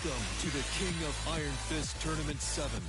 Welcome to the King of Iron Fist Tournament 7.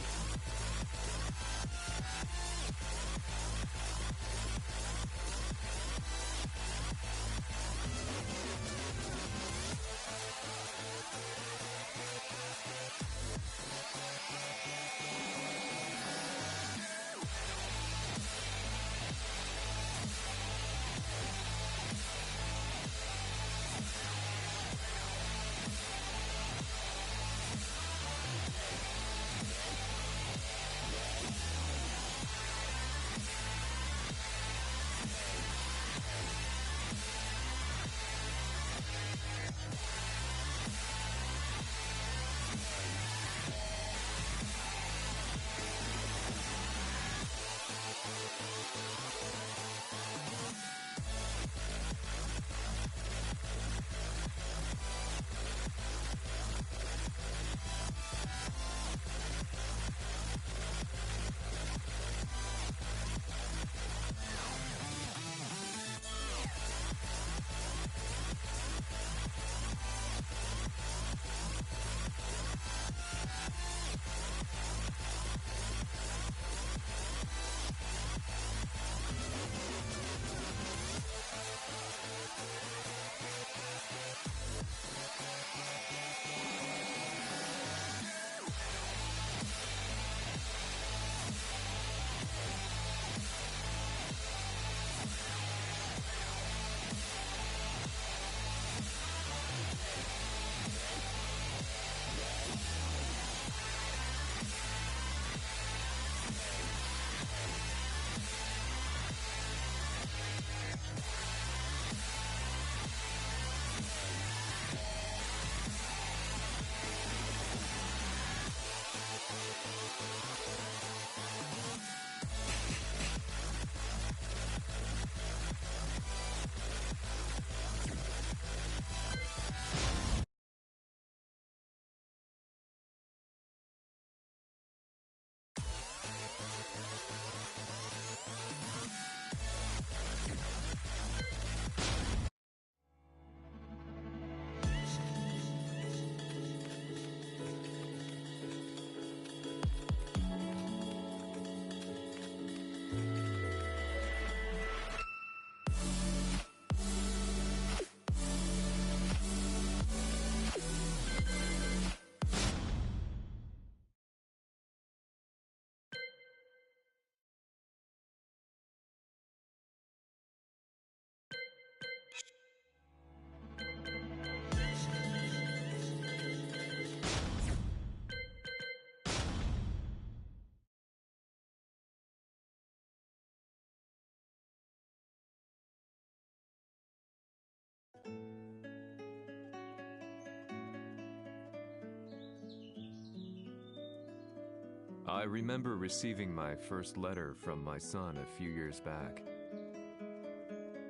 I remember receiving my first letter from my son a few years back.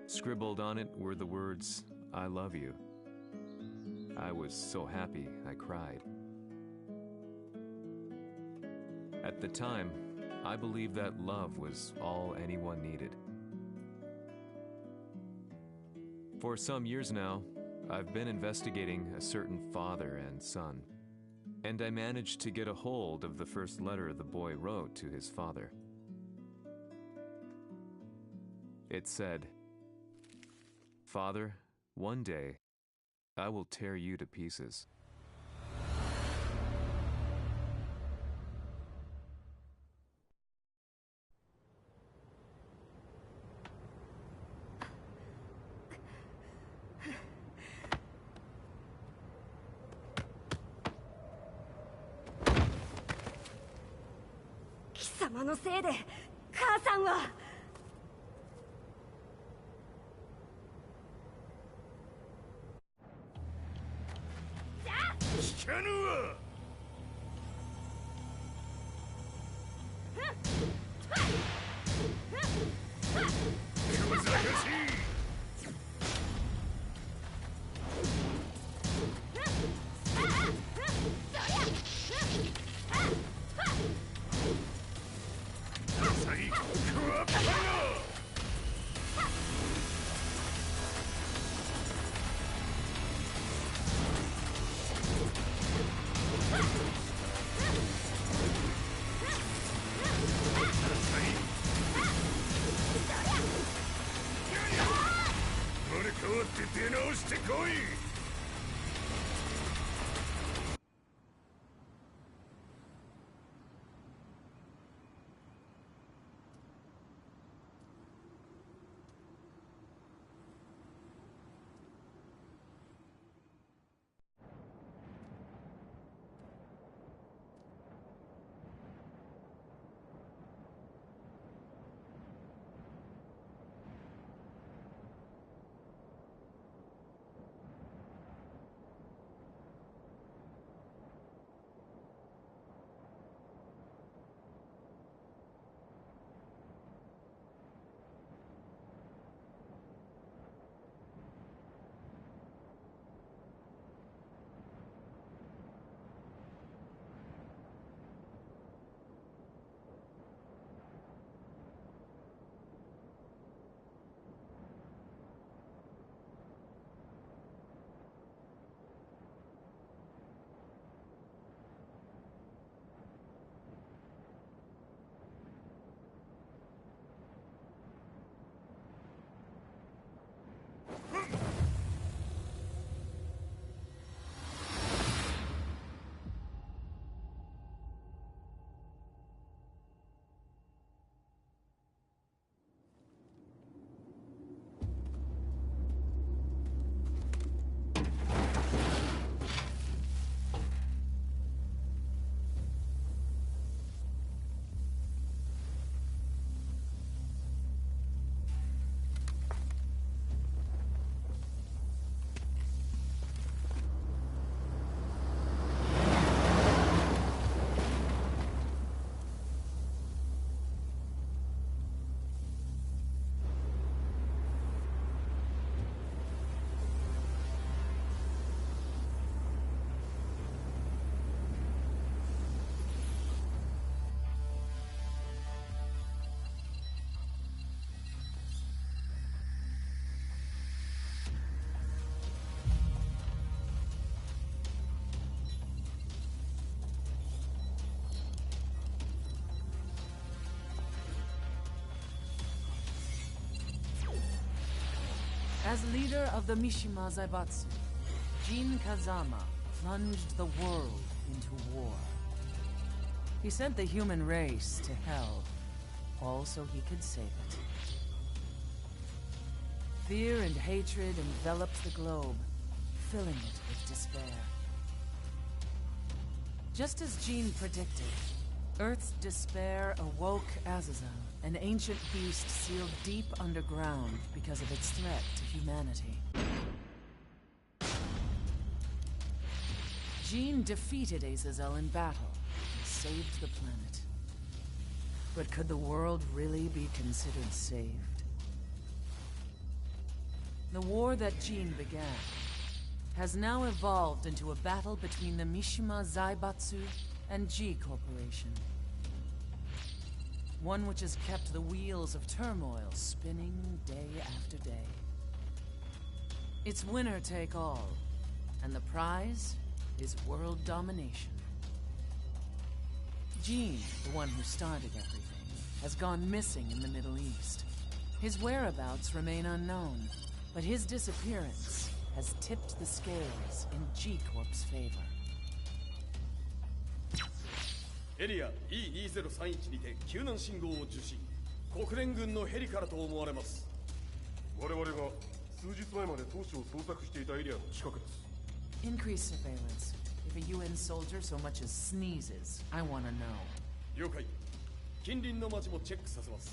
Scribbled on it were the words, "I love you." I was so happy I cried. At the time, I believed that love was all anyone needed. For some years now, I've been investigating a certain father and son, and I managed to get a hold of the first letter the boy wrote to his father. It said, "Father, one day, I will tear you to pieces."貴様のせいで母さんは。聞かぬわ。小賢しい。最高はパワー。って出直してこい。As leader of the Mishima Zaibatsu, Jin Kazama plunged the world into war. He sent the human race to hell, all so he could save it. Fear and hatred enveloped the globe, filling it with despair. Just as Jin predicted, Earth's despair awoke Azazel, an ancient beast sealed deep underground because of its threat to humanity. Jin defeated Azazel in battle and saved the planet. But could the world really be considered saved? The war that Jin began has now evolved into a battle between the Mishima Zaibatsu and G Corporation. One which has kept the wheels of turmoil spinning day after day. It's winner take all, and the prize is world domination. Gene, the one who started everything, has gone missing in the Middle East. His whereabouts remain unknown, but his disappearance has tipped the scales in G Corp's favor. エリア E2031 にて救難信号を受信。国連軍のヘリからと思われます。我々が数日前まで当初を捜索していたエリアの近くです。Increase surveillance. If a UN soldier so much as sneezes, I want to know. 了解。近隣の町もチェックさせます。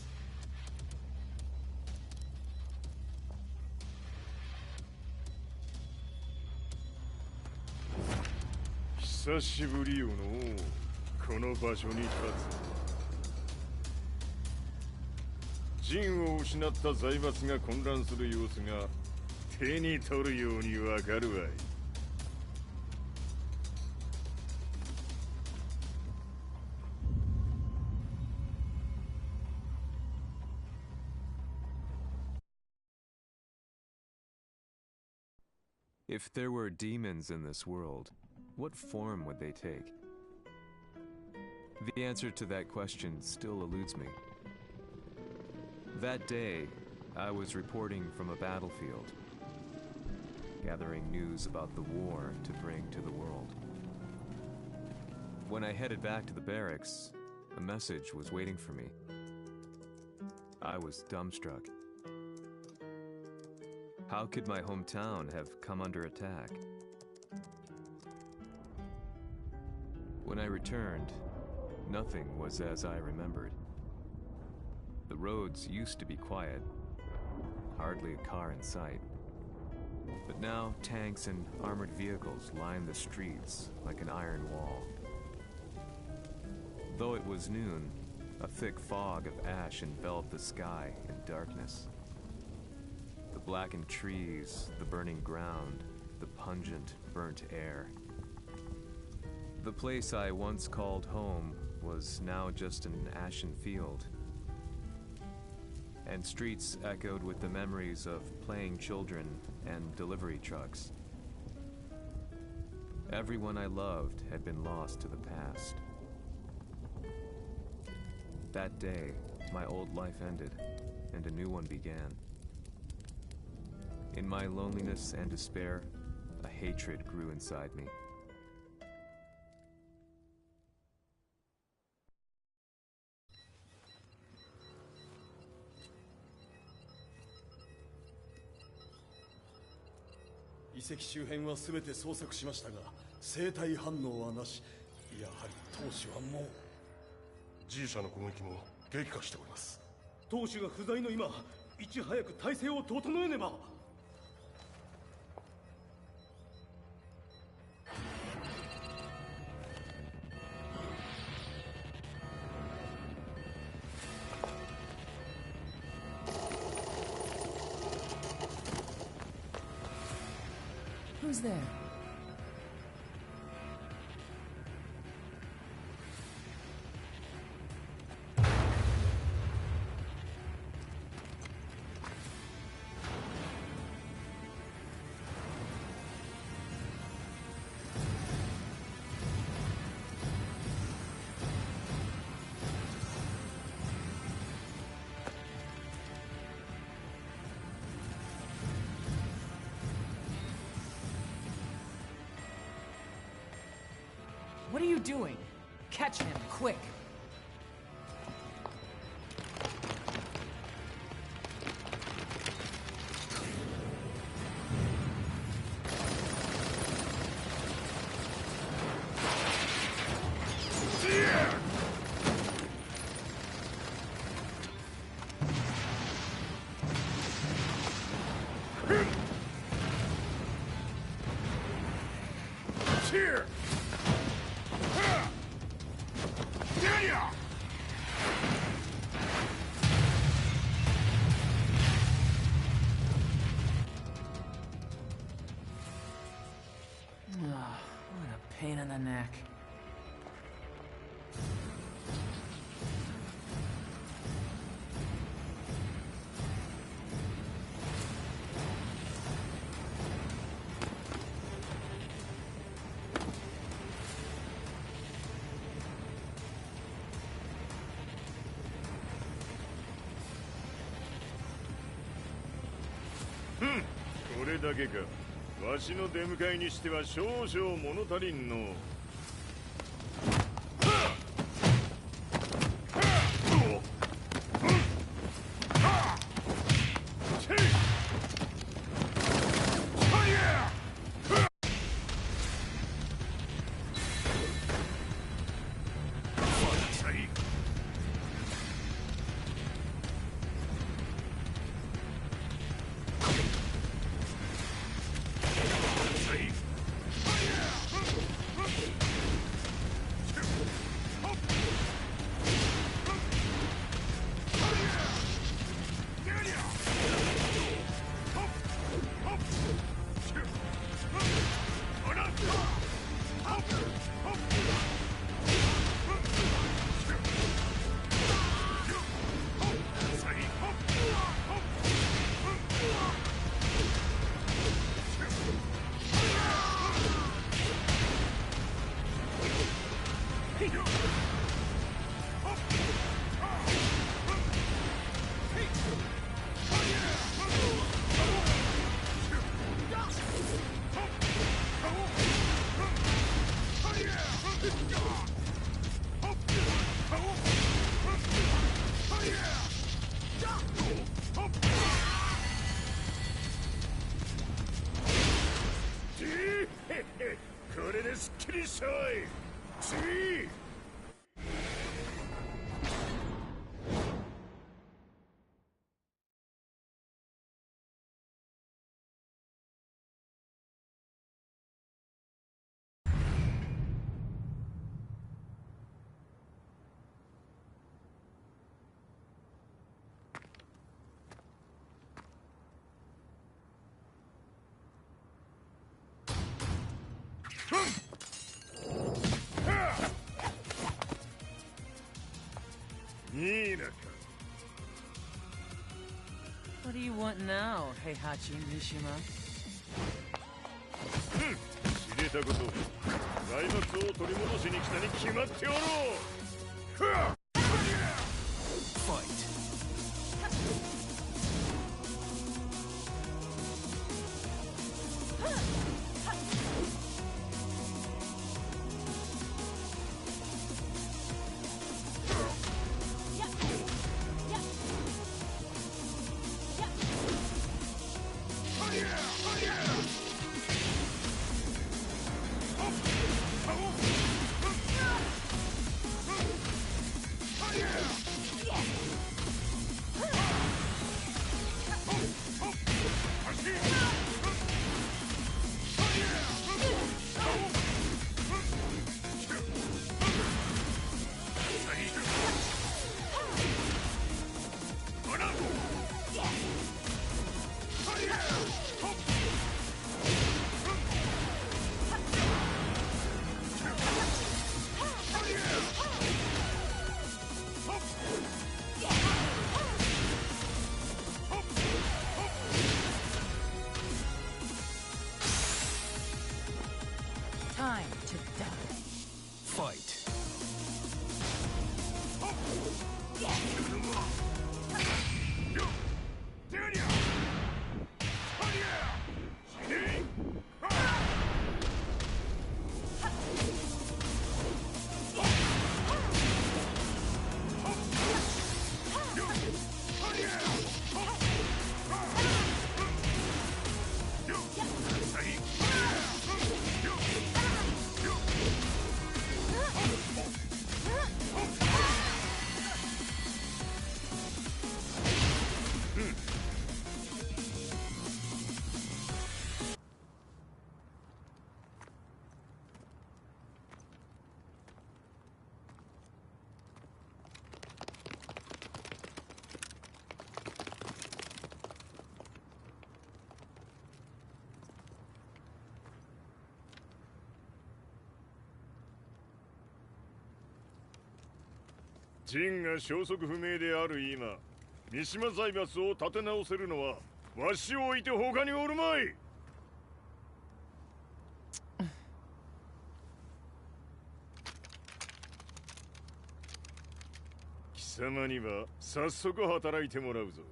久しぶりよのこの場所に立つ。陣を失った財閥が混乱する様子が手に取るようにわかるわい。If there were demons in this world, what form would they take? The answer to that question still eludes me. That day, I was reporting from a battlefield. gathering news about the war to bring to the world. When I headed back to the barracks, a message was waiting for me. I was dumbstruck. How could my hometown have come under attack? When I returned, nothing was as I remembered. The roads used to be quiet, hardly a car in sight. But now tanks and armored vehicles lined the streets like an iron wall. Though it was noon, a thick fog of ash enveloped the sky in darkness. The blackened trees, the burning ground, the pungent, burnt air. The place I once called home was now just an ashen field. And streets echoed with the memories of playing children and delivery trucks. Everyone I loved had been lost to the past. That day, my old life ended, and a new one began. In my loneliness and despair, a hatred grew inside me.遺跡周辺は全て捜索しましたが、生体反応はなし。やはり当主はもう。G 社の攻撃も激化しております。当主が不在の今、いち早く体制を整えねば。Who's there? What are you doing? Catch him, quick! Here! What a pain in the neck. Hmm. これだけか。わしの出迎えにしては少々物足りんの。すっきりしたい。次。What do you want now, Heihachi Mishima? 知れたこと、財閥を取り戻しに来たに決まっておろう。Fight. Time to die. Fight.陣が消息不明である今、三島財閥を立て直せるのはわしを置いて他におるまい。貴様には早速働いてもらうぞ。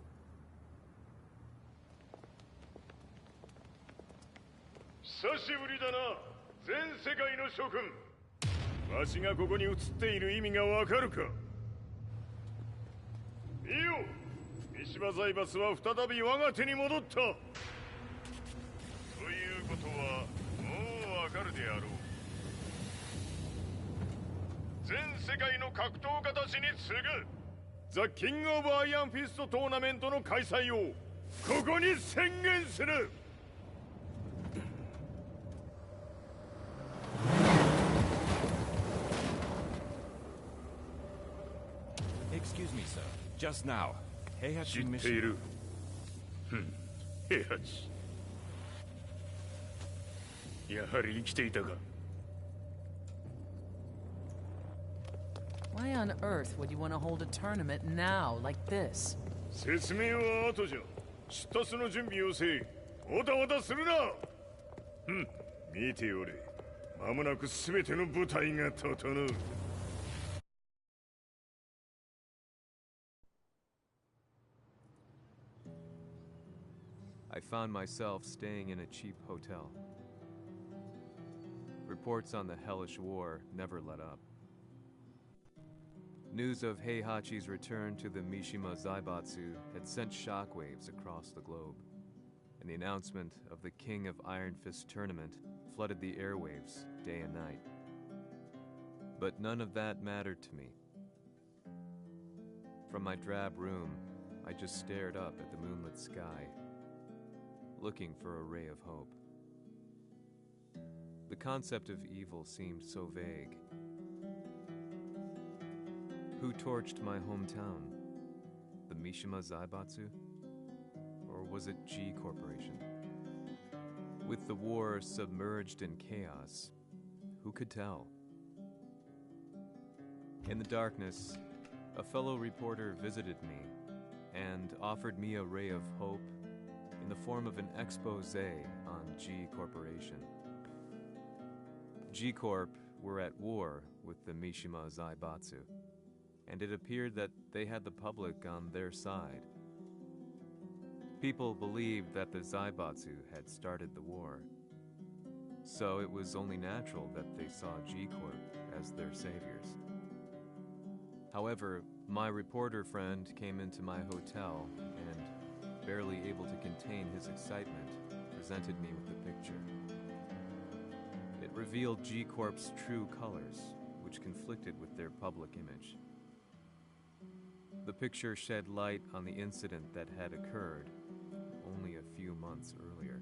久しぶりだな、全世界の諸君。わしがここに映っている意味がわかるか。見よ、三島財閥は再び我が手に戻った。ということはもうわかるであろう。全世界の格闘家たちに次ぐザ・キング・オブ・アイアンフィストトーナメントの開催をここに宣言する。Excuse me, sir. Just now, 知 Heihachi ってい Mishima. る。平八。やはり生きていたか。Why on earth would you want to hold a tournament now, like this? 説明は後じゃ。出立の準備をせい。おたおたするな。見ておれ。間もなく全ての部隊が整う。I found myself staying in a cheap hotel. Reports on the hellish war never let up. News of Heihachi's return to the Mishima Zaibatsu had sent shockwaves across the globe. and the announcement of the King of Iron Fist tournament flooded the airwaves day and night. But none of that mattered to me. From my drab room, I just stared up at the moonlit sky, looking for a ray of hope. The concept of evil seemed so vague. Who torched my hometown? The Mishima Zaibatsu? Or was it G Corporation? With the war submerged in chaos, who could tell? In the darkness, a fellow reporter visited me and offered me a ray of hope in the form of an expose on G Corporation. G Corp were at war with the Mishima Zaibatsu, and it appeared that they had the public on their side. People believed that the Zaibatsu had started the war, so it was only natural that they saw G Corp as their saviors. However, my reporter friend came into my hotel and, barely able to contain his excitement, presented me with the picture. It revealed G Corp's true colors, which conflicted with their public image. The picture shed light on the incident that had occurred only a few months earlier.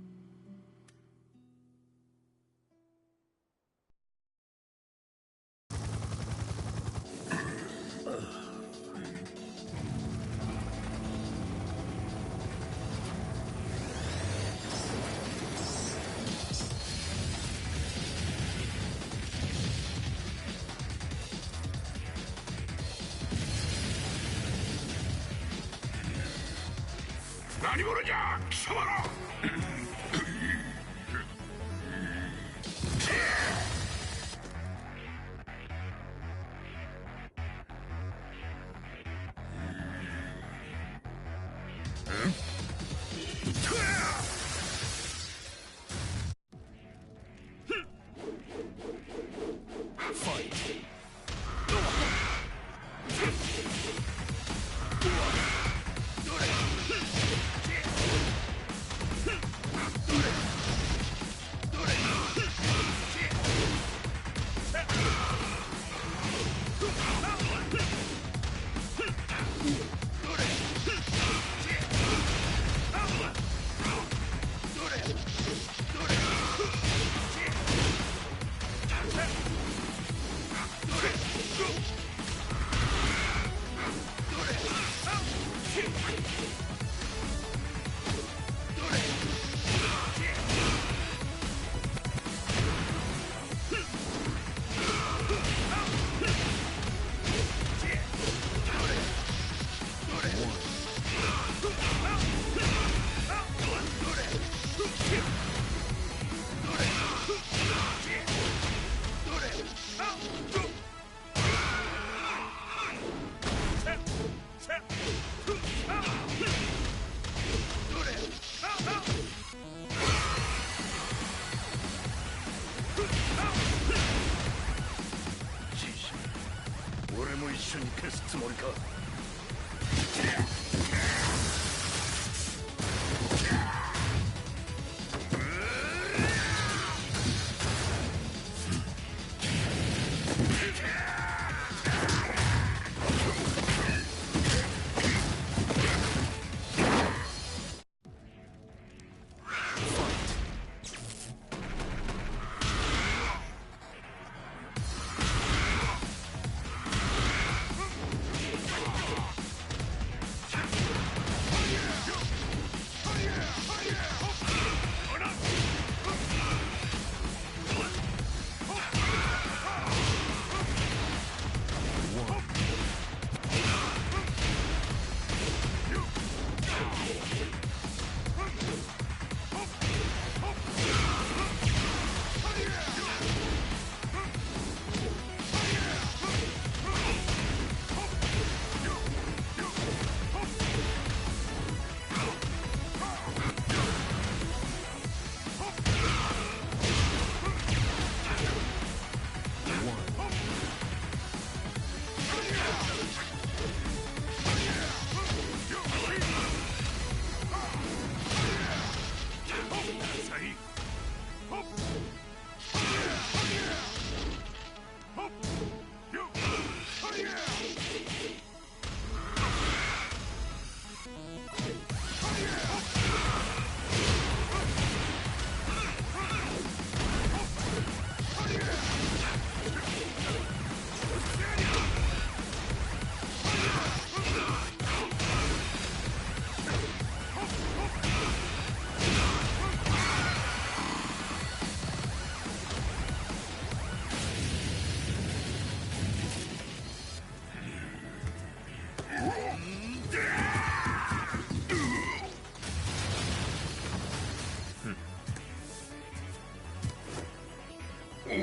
こ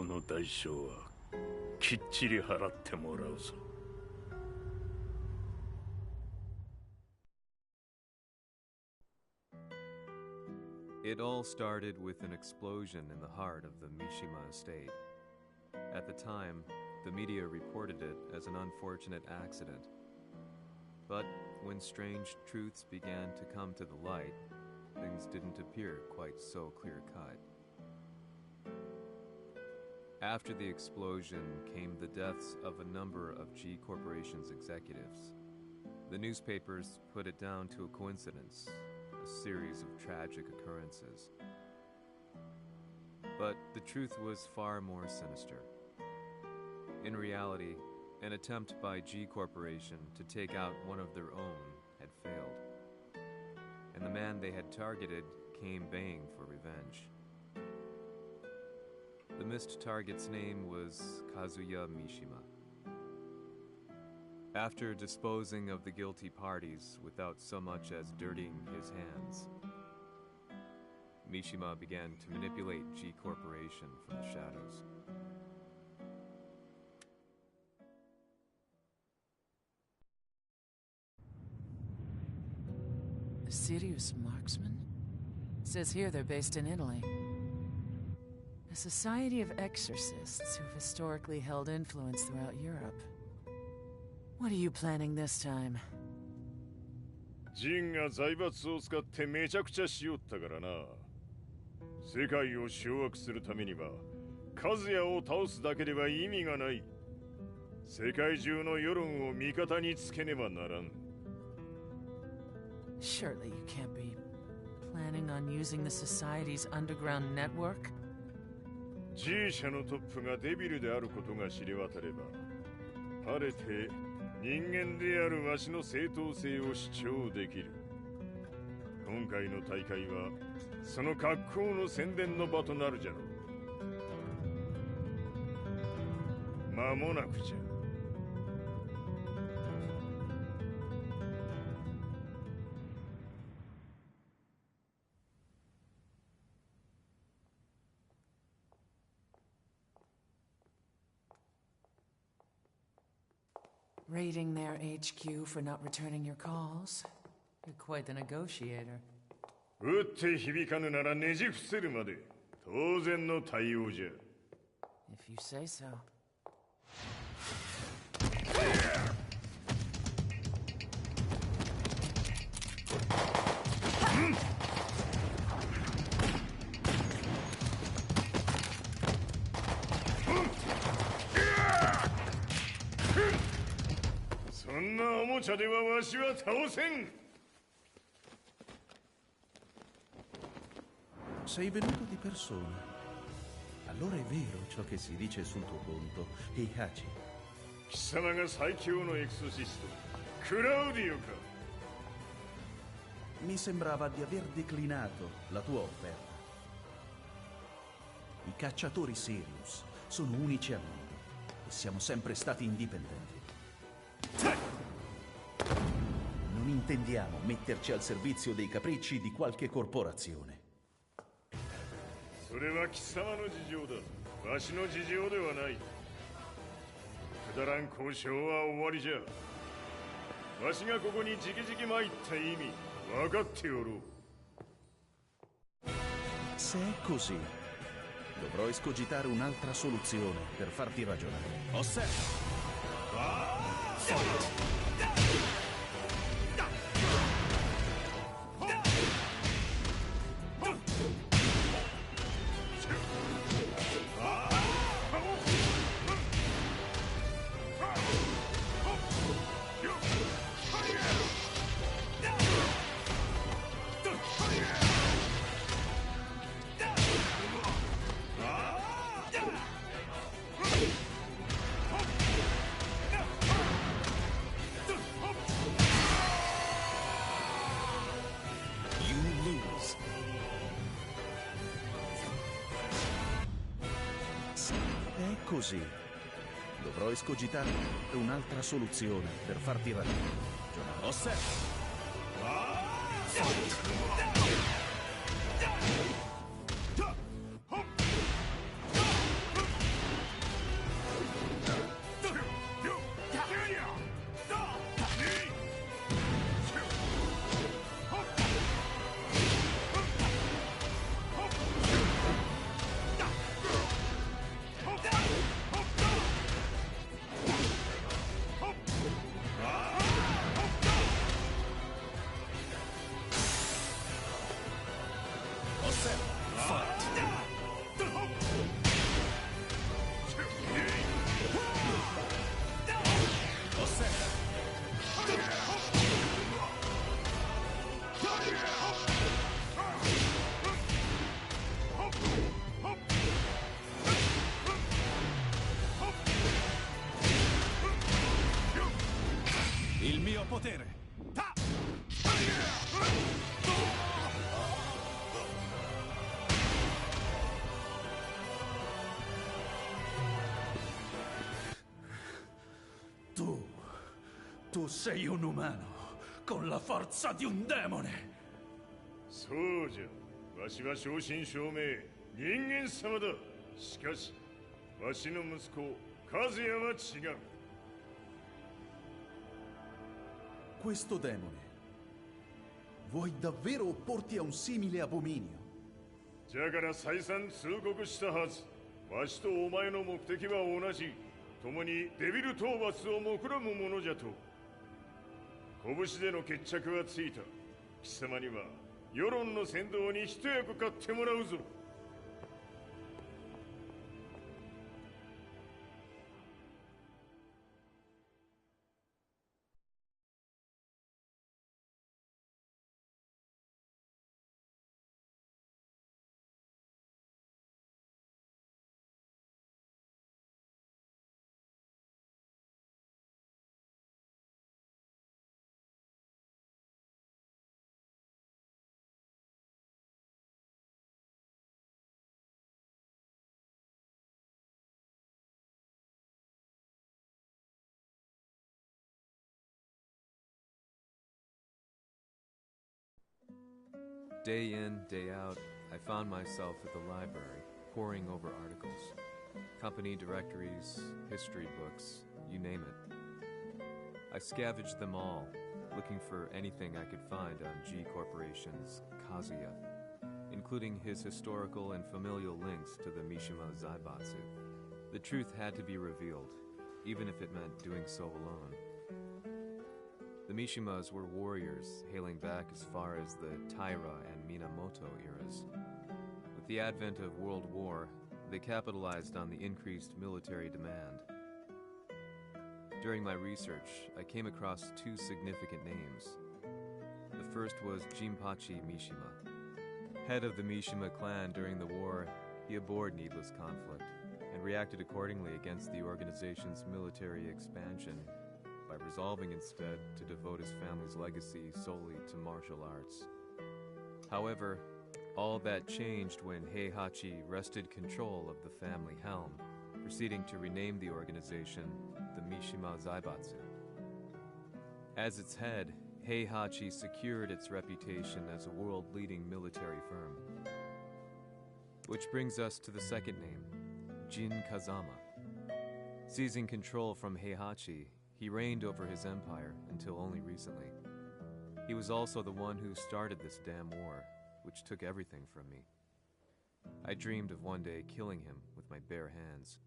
の代償はきっちり払ってもらうぞ。It all started with an explosion in the heart of the Mishima estate. At the time, the media reported it as an unfortunate accident. But when strange truths began to come to the light, things didn't appear quite so clear-cut. After the explosion came the deaths of a number of G Corporation's executives. The newspapers put it down to a coincidence, a series of tragic occurrences. But the truth was far more sinister. In reality, an attempt by G Corporation to take out one of their own had failed, and the man they had targeted came baying for revenge. The missed target's name was Kazuya Mishima. After disposing of the guilty parties without so much as dirtying his hands, Mishima began to manipulate G Corporation from the shadows. A serious marksman? Says here they're based in Italy. A society of exorcists who've historically held influence throughout Europe. What are you planning this time? ジンが財閥を使ってめちゃくちゃしよったからな。世界を掌握するためにはカズヤを倒すだけでは意味がない。世界中の世論を味方につけねばならん。Surely you can't be planning on using the society's underground network? G 社のトップがデビルであることが知れ渡れば、晴れて人間であるわしの正当性を主張できる。今回の大会はその格好の宣伝の場となるじゃろう。間もなくじゃ。Raiding their HQ for not returning your calls? You're quite the negotiator. 撃って響かぬならねじ伏せるまで当然の対応じゃ。If you say so. そんなおもちゃではわしは倒せん。Sei venuto di persona. Allora è vero ciò che si dice sul tuo conto, Heihachi. 貴様が最強のエクソシスト、クラウディオか。Mi sembrava di aver declinato la tua offerta. I cacciatori Sirius sono unici al mondo e siamo sempre stati indipendenti. Non intendiamo metterci al servizio dei capricci di qualche corporazione. それは貴様の事情だ。わしの事情ではない。くだらん交渉は終わりじゃ。わしがここに直々参った意味分かっておろう。Se è così, dovrò escogitare un'altra soluzione per farti ragionare. Osserva! Se è così, dovrò escogitare un'altra soluzione per farti ragionare. Osserva! Il mio potere! Tu sei un umano, con la forza di un demone! そうじゃ。わしは正真正銘人間様だ。しかしわしの息子和也は違う。 Questo demone, vuoi davvero opporti a un simile abominio? じゃから再三通告したはず。わしとお前の目的は同じ。共にデビル討伐を目論むものじゃと。拳での決着はついた。貴様には世論の先導に一役買ってもらうぞ。 Day in, day out, I found myself at the library, poring over articles. Company directories, history books, you name it. I scavenged them all, looking for anything I could find on G Corporation's Kazuya, including his historical and familial links to the Mishima Zaibatsu. The truth had to be revealed, even if it meant doing so alone. The Mishimas were warriors hailing back as far as the Taira and Minamoto eras. With the advent of World War, they capitalized on the increased military demand. During my research, I came across two significant names. The first was Jinpachi Mishima. Head of the Mishima clan during the war, he abhorred needless conflict and reacted accordingly against the organization's military expansion by resolving instead to devote his family's legacy solely to martial arts. However, all that changed when Heihachi wrested control of the family helm, proceeding to rename the organization the Mishima Zaibatsu. As its head, Heihachi secured its reputation as a world-leading military firm. Which brings us to the second name, Jin Kazama. Seizing control from Heihachi, he reigned over his empire until only recently. He was also the one who started this damn war, which took everything from me. I dreamed of one day killing him with my bare hands.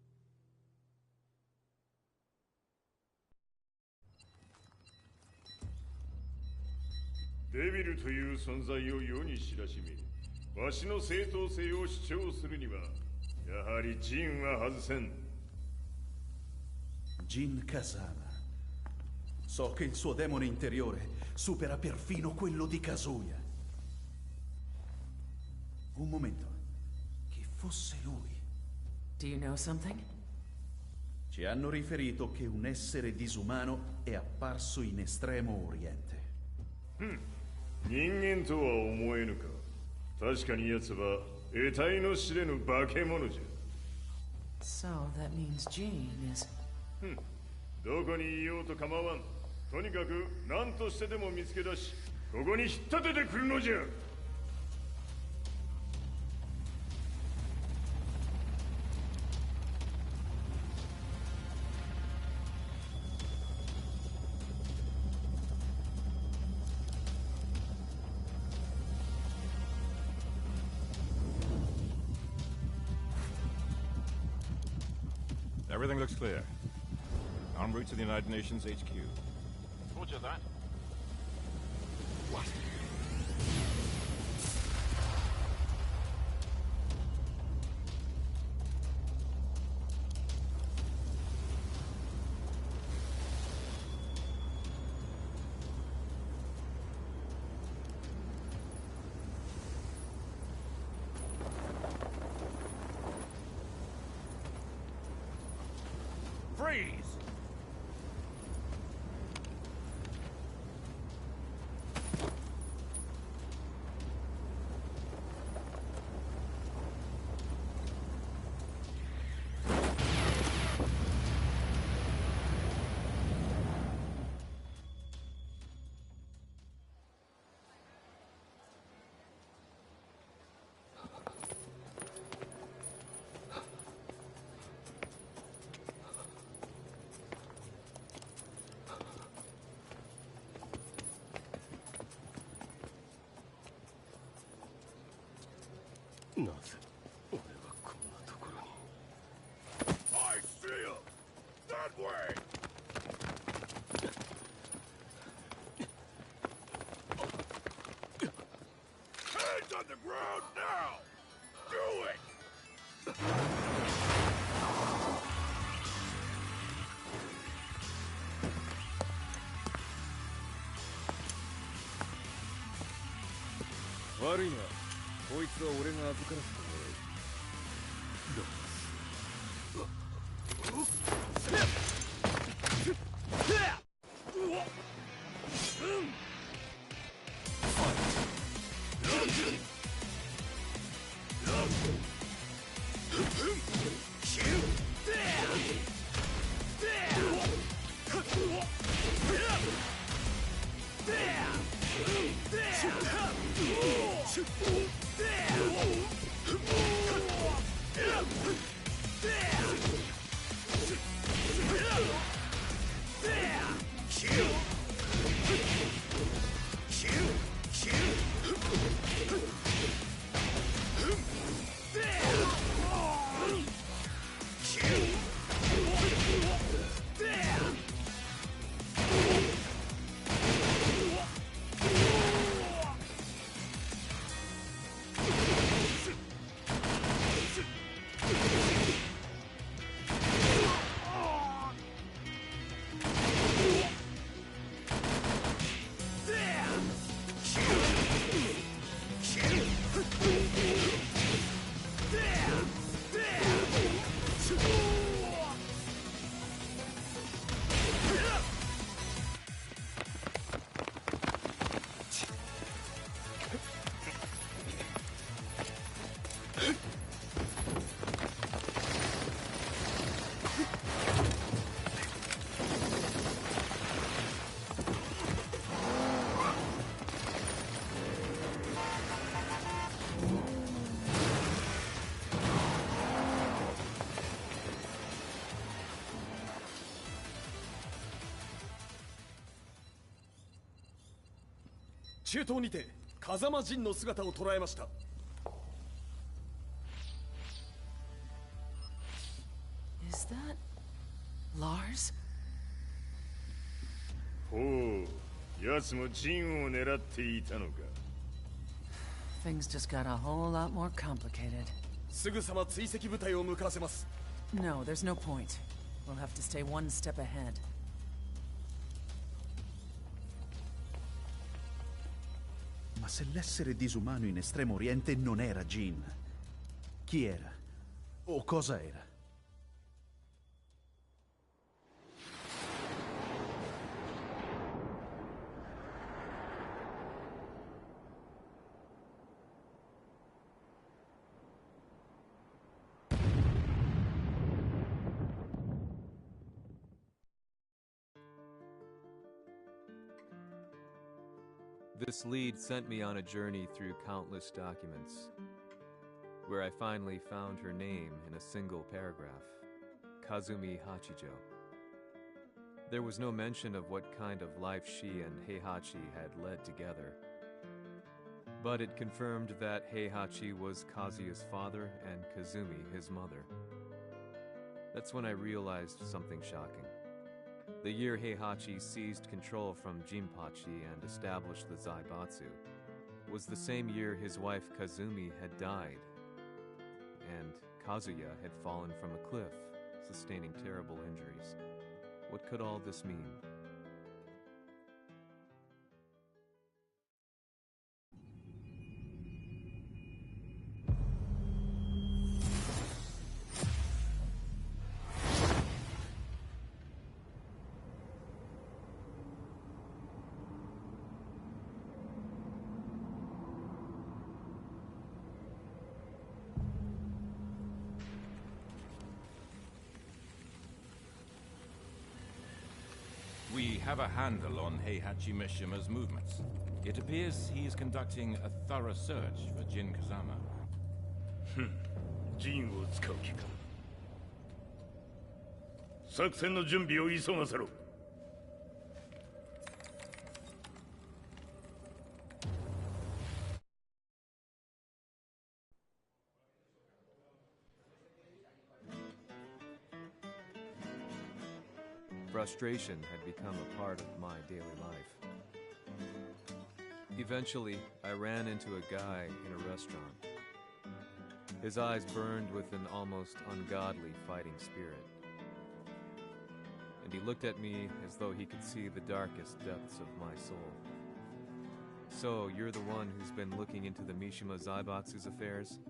Devil という存在を世に知らしめ、わしの正当性を主張するには、やはりジンは外せん。Jin Kazama. So che il suo demone interiore supera perfino quello di Kazuya. Un momento. Chi fosse lui? Do you know something? Ci hanno riferito che un essere disumano è apparso in Estremo Oriente. 人間とは思えぬか。確かに奴は得体の知れぬ化け物じゃ。So that means Jean is... どこにいようと構わん。とにかく何としてでも見つけ出し、ここに引っ立ててくるのじゃ。Everything looks clear. En route to the United Nations HQ. Roger that. What? Freeze! I see him! That way! Hands on the ground now! Do it! Worry not. こいつは俺が預からせてもらう。中東にて風間陣の姿を捉えました。Is that... Lars? ほう、奴も陣を狙っていたのか。Things just got a whole lot more complicated. すぐさま追跡部隊を向かわせます。No, there's no point. We'll have to stay one step ahead. Ma se l'essere disumano in Estremo Oriente non era Jean, chi era? O cosa era? This lead sent me on a journey through countless documents, where I finally found her name in a single paragraph, Kazumi Hachijo. There was no mention of what kind of life she and Heihachi had led together, but it confirmed that Heihachi was Kazuya's father and Kazumi his mother. That's when I realized something shocking. The year Heihachi seized control from Jinpachi and established the Zaibatsu was the same year his wife Kazumi had died, and Kazuya had fallen from a cliff, sustaining terrible injuries. What could all this mean? We have a handle on Heihachi Mishima's movements. It appears he is conducting a thorough search for Jin Kazama. ジンを使う気か。作戦の準備を急がせろ。Frustration had become a part of my daily life. Eventually, I ran into a guy in a restaurant. His eyes burned with an almost ungodly fighting spirit. And he looked at me as though he could see the darkest depths of my soul. So, you're the one who's been looking into the Mishima Zaibatsu's affairs?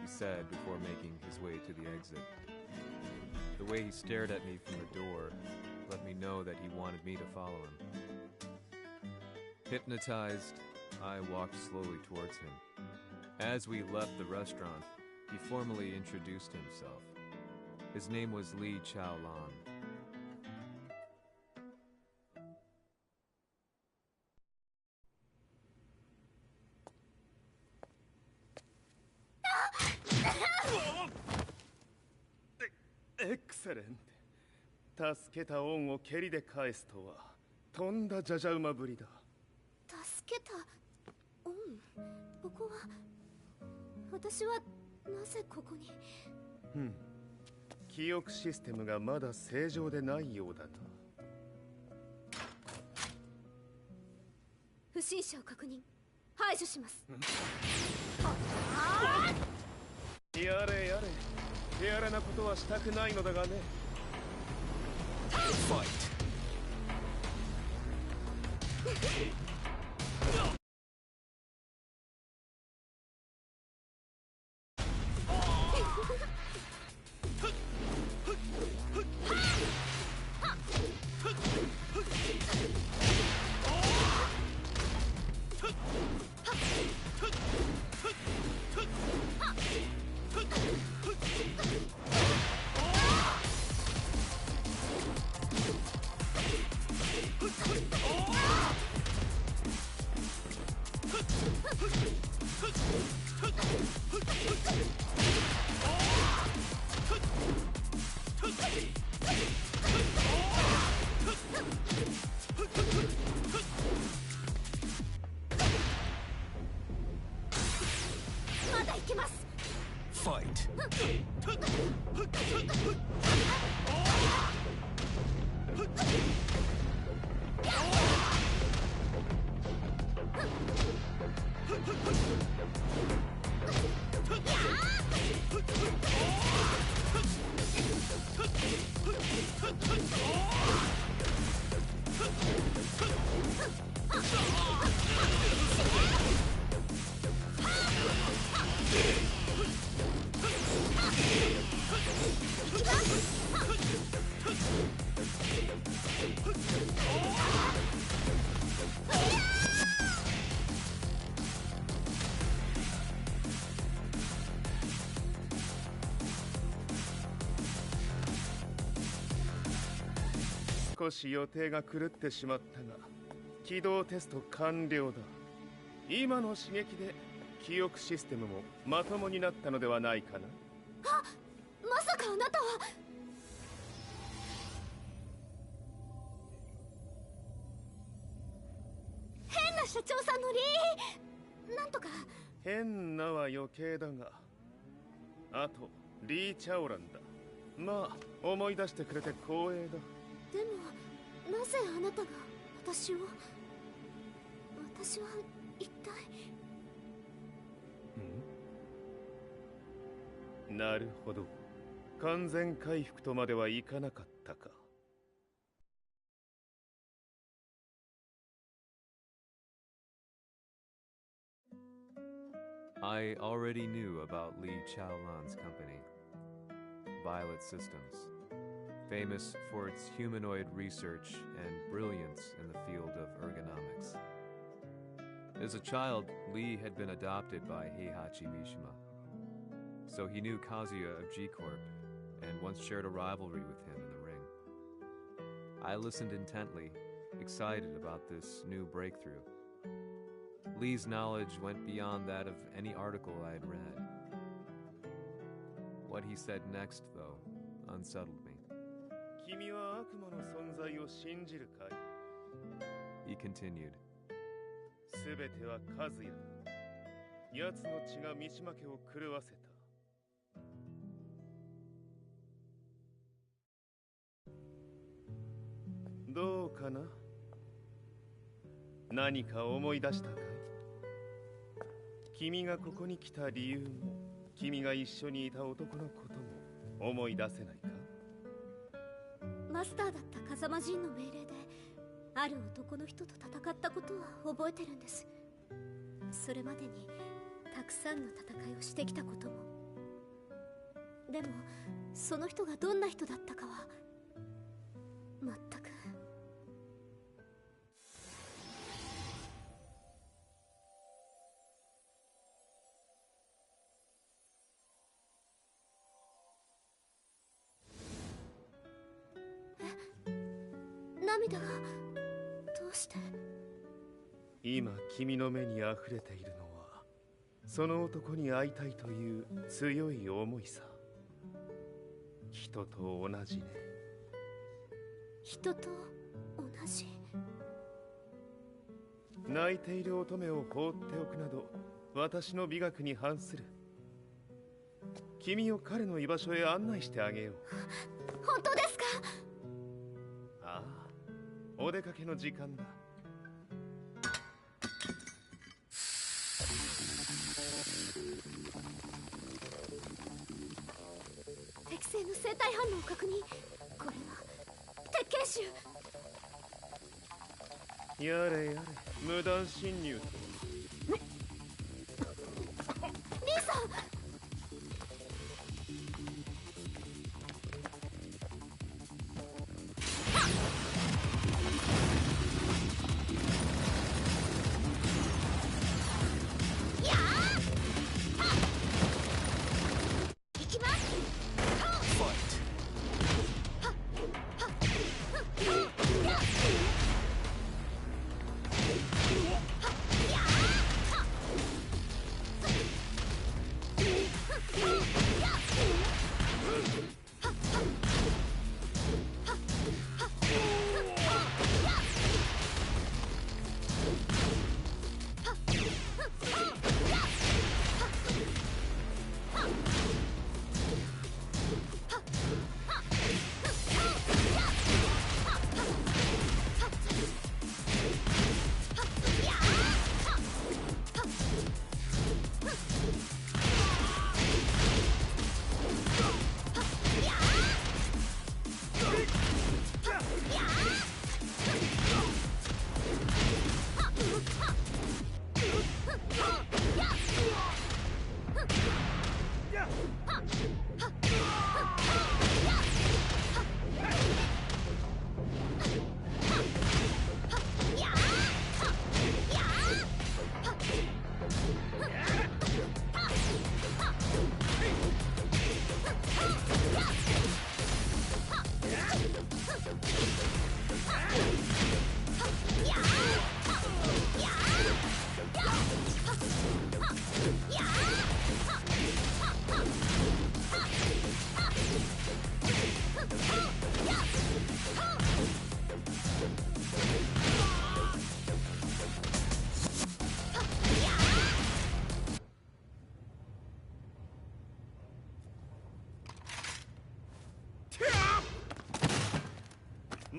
He said before making his way to the exit. The way he stared at me from the door let me know that he wanted me to follow him. Hypnotized, I walked slowly towards him. As we left the restaurant, he formally introduced himself. His name was Li Chaolan. Excellent. 助けた恩を蹴りで返すとはとんだじゃじゃ馬ぶりだ。助けた恩。ここは私はなぜここに。記憶システムがまだ正常でないようだな。不審者を確認。排除します。やれやれ。手荒なことはしたくないのだがね。Fight! Fight!少し予定が狂ってしまったが起動テスト完了だ。今の刺激で記憶システムもまともになったのではないかな。あ、まさかあなたは。変な社長さんのなんとか。変なは余計だが、あとリー・チャオランだ。まあ思い出してくれて光栄だ。でもなぜあなたが私は一体。なるほど、完全回復とまではいかなかったか。I already knew about Li Chaolan's company, Violet Systems, famous for its humanoid research and brilliance in the field of ergonomics. As a child, Li had been adopted by Heihachi Mishima, so he knew Kazuya of G-Corp and once shared a rivalry with him in the ring. I listened intently, excited about this new breakthrough. Lee's knowledge went beyond that of any article I had read. What he said next, though, unsettled me. 君は悪魔の存在を信じるかい? He continued. すべてはカズヤだ。奴の血が三島家を狂わせた。どうかな？何か思い出したかい？君がここに来た理由も、君が一緒にいた男のことも思い出せないか？マスターだった風間陣の命令である男の人と戦ったことは覚えてるんです。それまでにたくさんの戦いをしてきたことも。でもその人がどんな人だったかは全く。涙がどうして？今君の目にあふれているのはその男に会いたいという強い思いさ。人と同じね。人と同じ。泣いている乙女を放っておくなど私の美学に反する。君を彼の居場所へ案内してあげよう。本当ですか？ああ、お出かけの時間だ。適正の生体反応を確認。これは鉄拳臭。やれやれ、無断侵入と。リーさん。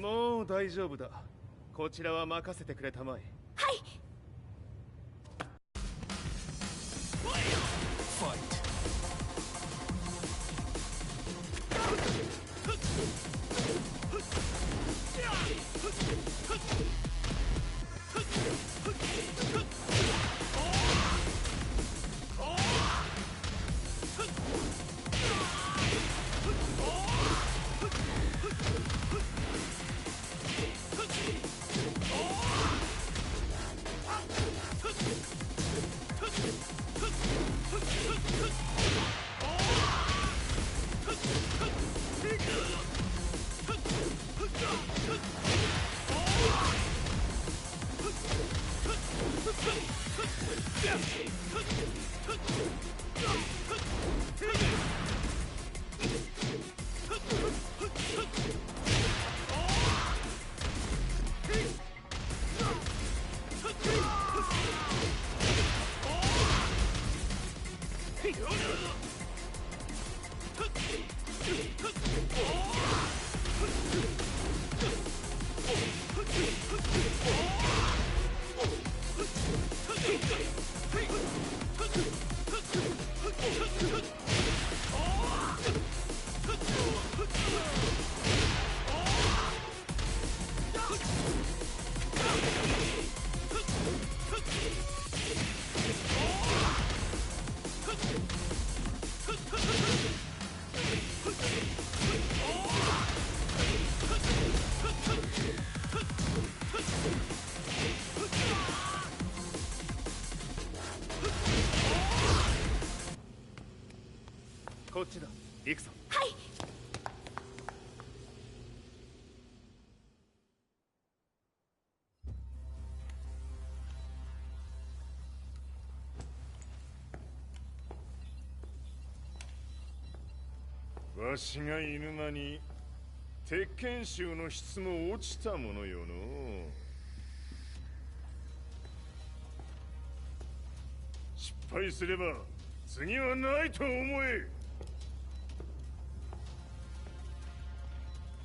もう大丈夫だ。こちらは任せてくれたまえ。はい。こっちだ。行くぞ。はい。わしが犬間に鉄拳衆の質も落ちたものよの。失敗すれば次はないと思え。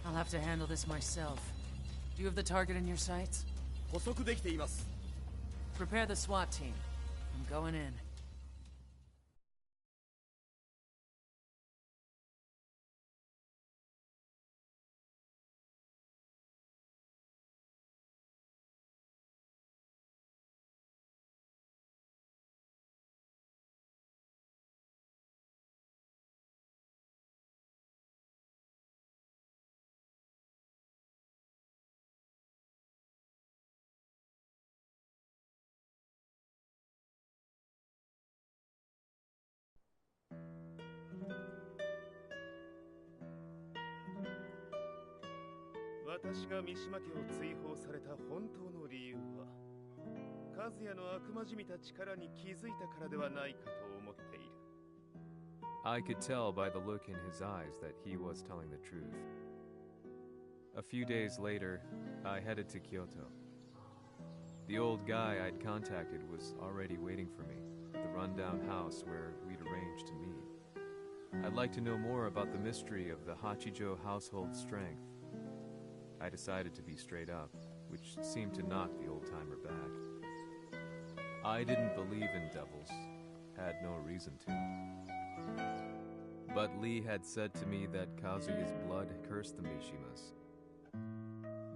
I'll have to handle this myself. Do you have the target in your sights? 捕捉できています。Prepare the SWAT team. I'm going in.「私が三島家を追放された本当の理由は、和也の悪魔じみた力に気づいたからではないかと思っている。I could tell by the look in his eyes that he was telling the truth. A few days later, I headed to Kyoto. The old guy I'd contacted was already waiting for me at the rundown house where we'd arranged to meet. I'd like to know more about the mystery of the Hachijo household strength. I decided to be straight up, which seemed to knock the old-timer back. I didn't believe in devils, had no reason to. But Lee had said to me that Kazuya's blood cursed the Mishimas.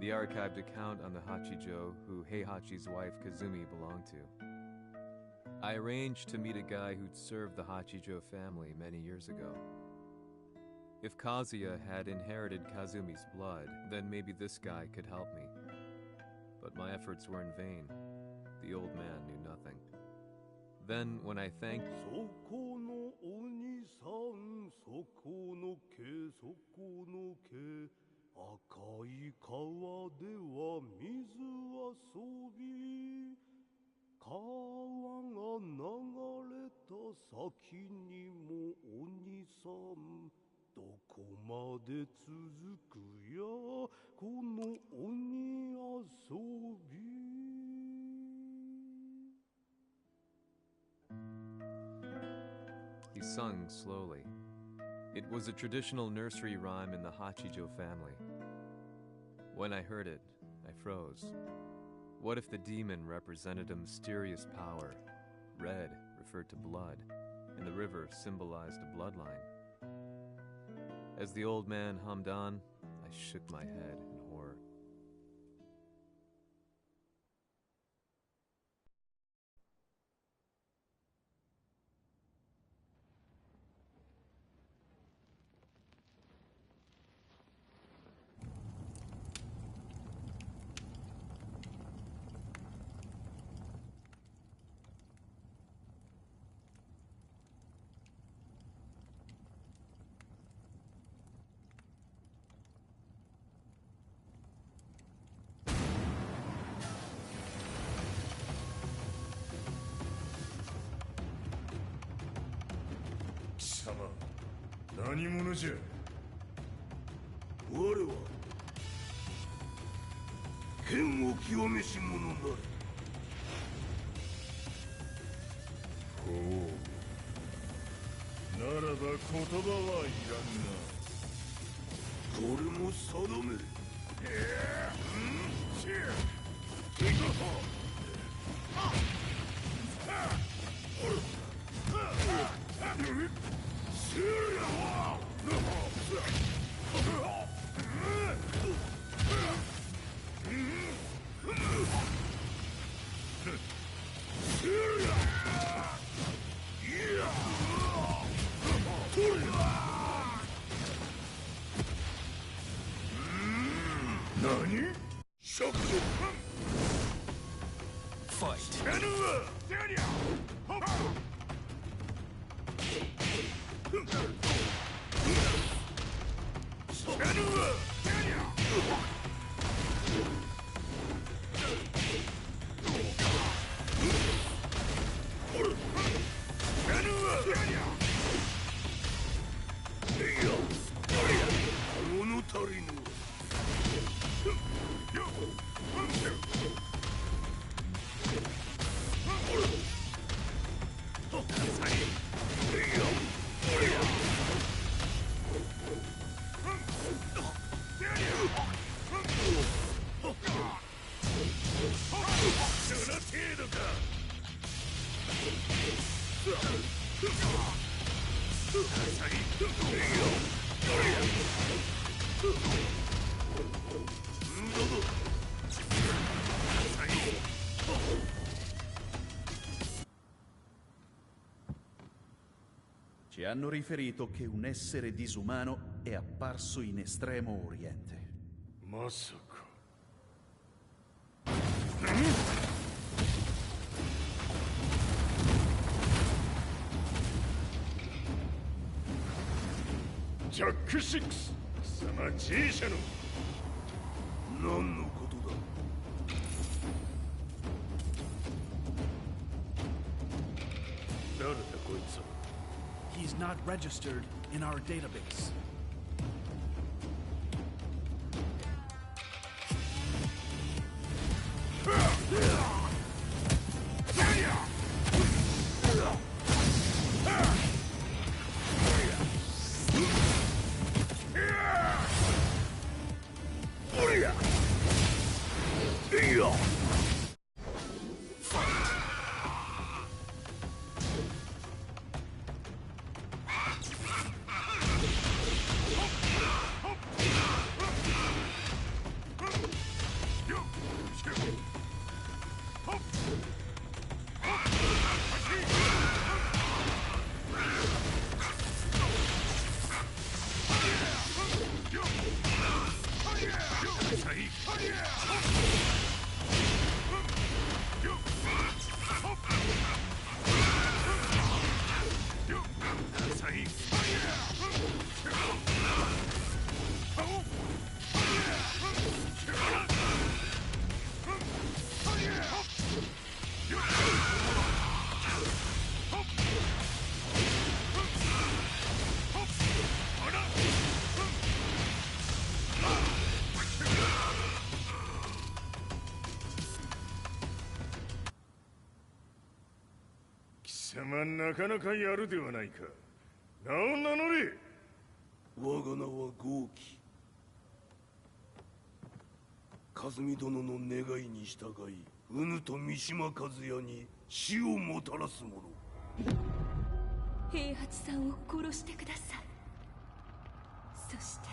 The archived account on the Hachijo who Heihachi's wife Kazumi belonged to. I arranged to meet a guy who'd served the Hachijo family many years ago. If Kazuya had inherited Kazumi's blood, then maybe this guy could help me. But my efforts were in vain. The old man knew nothing. Then, when I thanked... そこのお兄さん、そこの毛、そこの毛、赤い川では水遊び、川が流れた先にもお兄さん、どこまで続くやこの鬼遊び。 He sung slowly. It was a traditional nursery rhyme in the Hachijo family. When I heard it, I froze. What if the demon represented a mysterious power? Red referred to blood, and the river symbolized a bloodline. As the old man hummed on, I shook my head in horror.貴様、何者じゃ。我は剣を極めし者なり。ほう。ならば言葉はいらんな。これも定め。何？ Ci hanno riferito che un essere disumano è apparso in Estremo Oriente. Maさか。ジャック6、貴様 G 社の何のことだ。誰だこいつは。He's not registered in our database.貴様なかなかやるではないか。名を名乗れ。我が名は豪輝。和美殿の願いに従い、うぬと三島和也に死をもたらす者。平八さんを殺してください。そして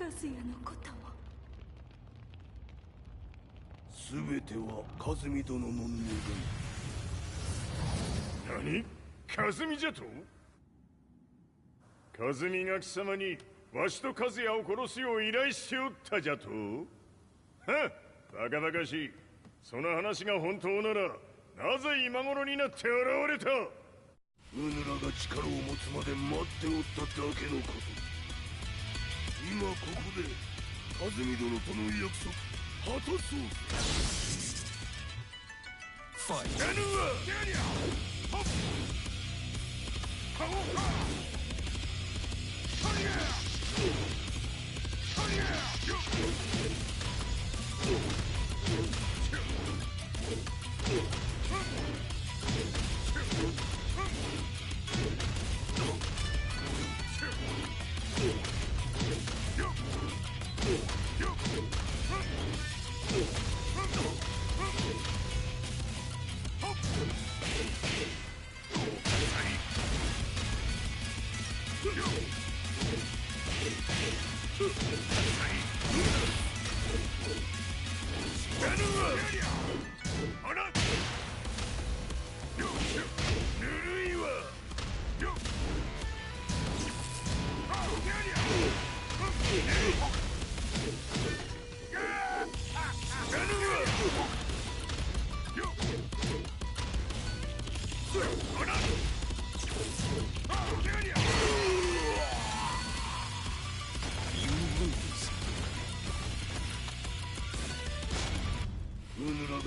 和也のことも。全ては和美殿の願い。何？和美じゃと？和美が貴様にわしと和也を殺すよう依頼しておったじゃと？はっ、バカバカしい。その話が本当ならなぜ今頃になって現れた？うぬらが力を持つまで待っておっただけのこと。今ここで和美殿との約束果たそう。ファイト。やるわ！ホッ！カゴカ！カリア！カリア！よっ！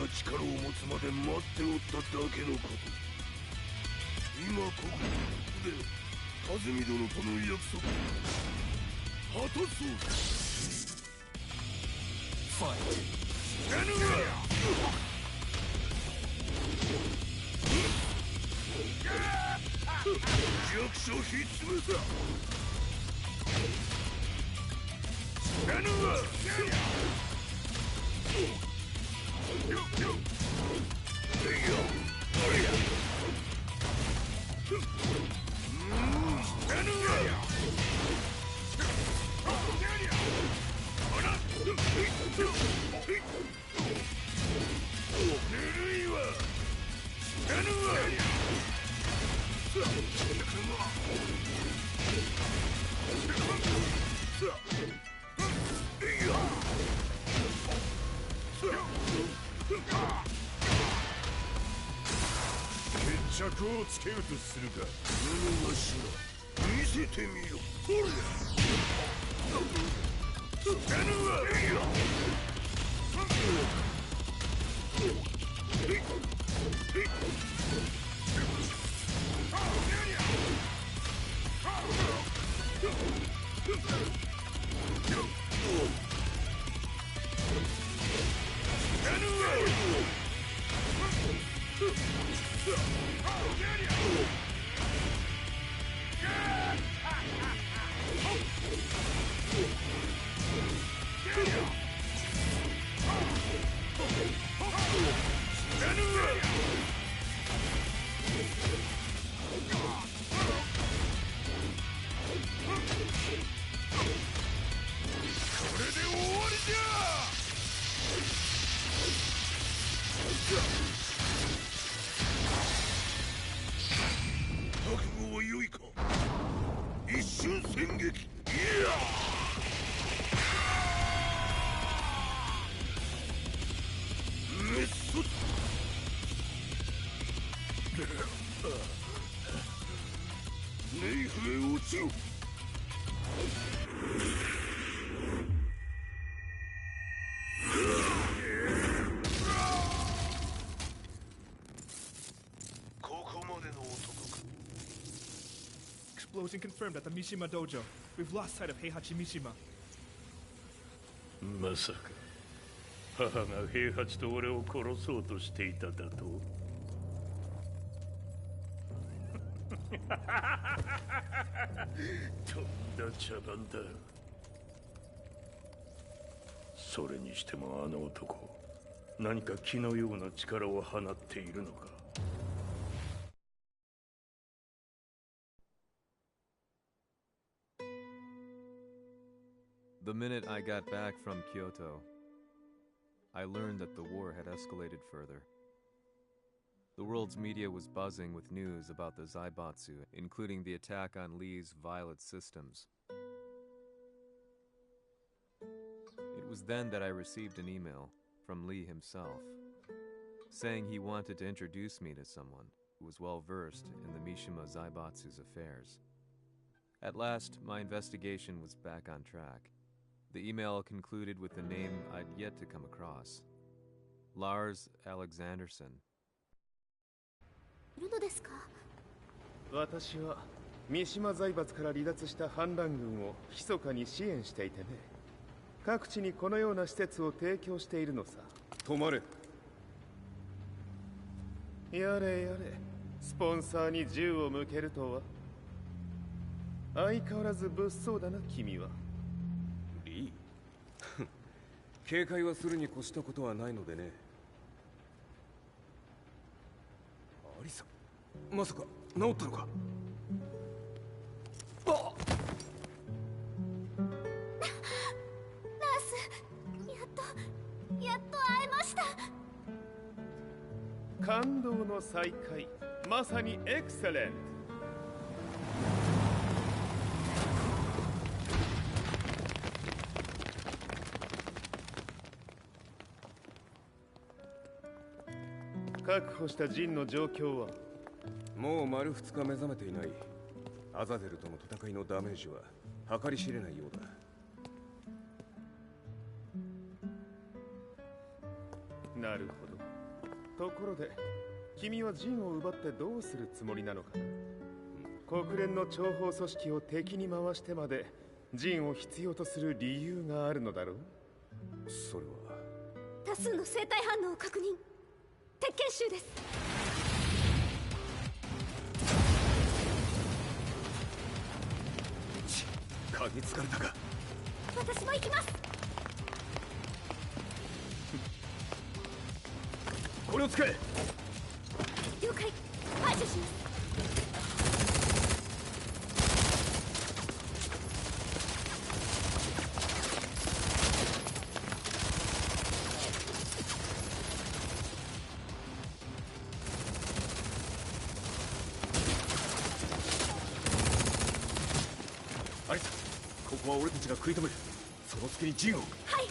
力を持つまで待っておっただけのこと。今ここで和美殿との約束果たそう。ファイト。やるわ！弱者をひっつめた。やるわ！決着をつけようとするか。布頭見せてみろ。これ覚悟は良いか。一瞬戦撃。いやメッソネイフへ落ちろ。Explosion confirmed at the Mishima Dojo. We've lost sight of Heihachi Mishima. まさか母が平八と俺を殺そうとしていただと？とんだ茶番だ。それにしてもあの男、何か気のような力を放っているのか。The minute I got back from Kyoto, I learned that the war had escalated further. The world's media was buzzing with news about the Zaibatsu, including the attack on Lee's Violet systems. It was then that I received an email from Lee himself, saying he wanted to introduce me to someone who was well versed in the Mishima Zaibatsu's affairs. At last, my investigation was back on track. The email concluded with a name I'd yet to come across. Lars Alexanderson. いるのですか？私は三島財閥から離脱した反乱軍を密かに支援していてね。各地にこのような施設を提供しているのさ。止まれ。やれやれ、スポンサーに銃を向けるとは。相変わらず物騒だな、君は。リー警戒はするに越したことはないのでね。アリサ、まさか治ったのか？あっ、やっと会えました。感動の再会、まさにエクセレント。確保したジンの状況は？もう丸2日目覚めていない。アザゼルとの戦いのダメージは計り知れないようだ。なるほど。ところで、君はジンを奪ってどうするつもりなのかな？国連の諜報組織を敵に回してまでジンを必要とする理由があるのだろう？それは多数の生体反応を確認。鉄拳衆です。嗅ぎつかれたか。私も行きます。これを使え。了解。排除します。アリサ、ここは俺たちが食い止める。その隙にジンを。はい。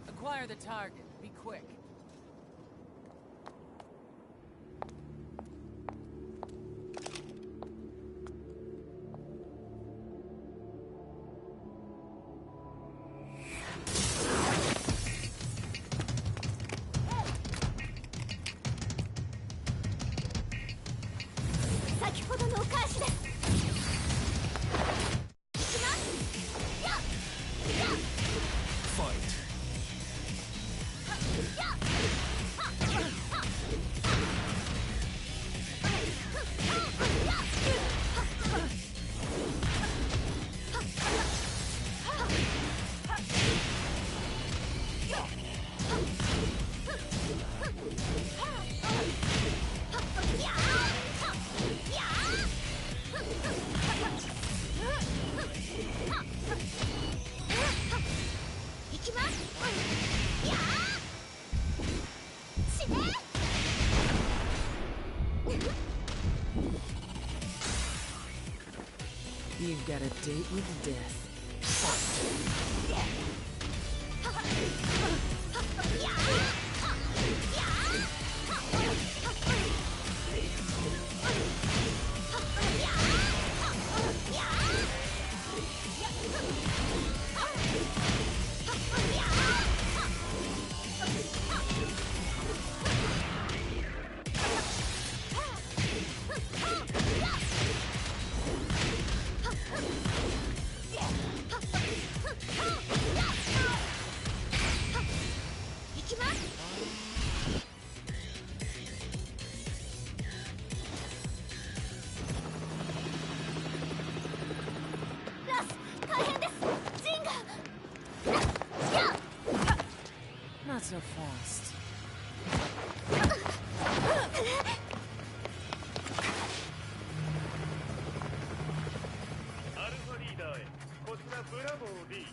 Acquire the target. Be quick. You've got a date with death. Not so fast. アルファリーダーへこちらブラボー D。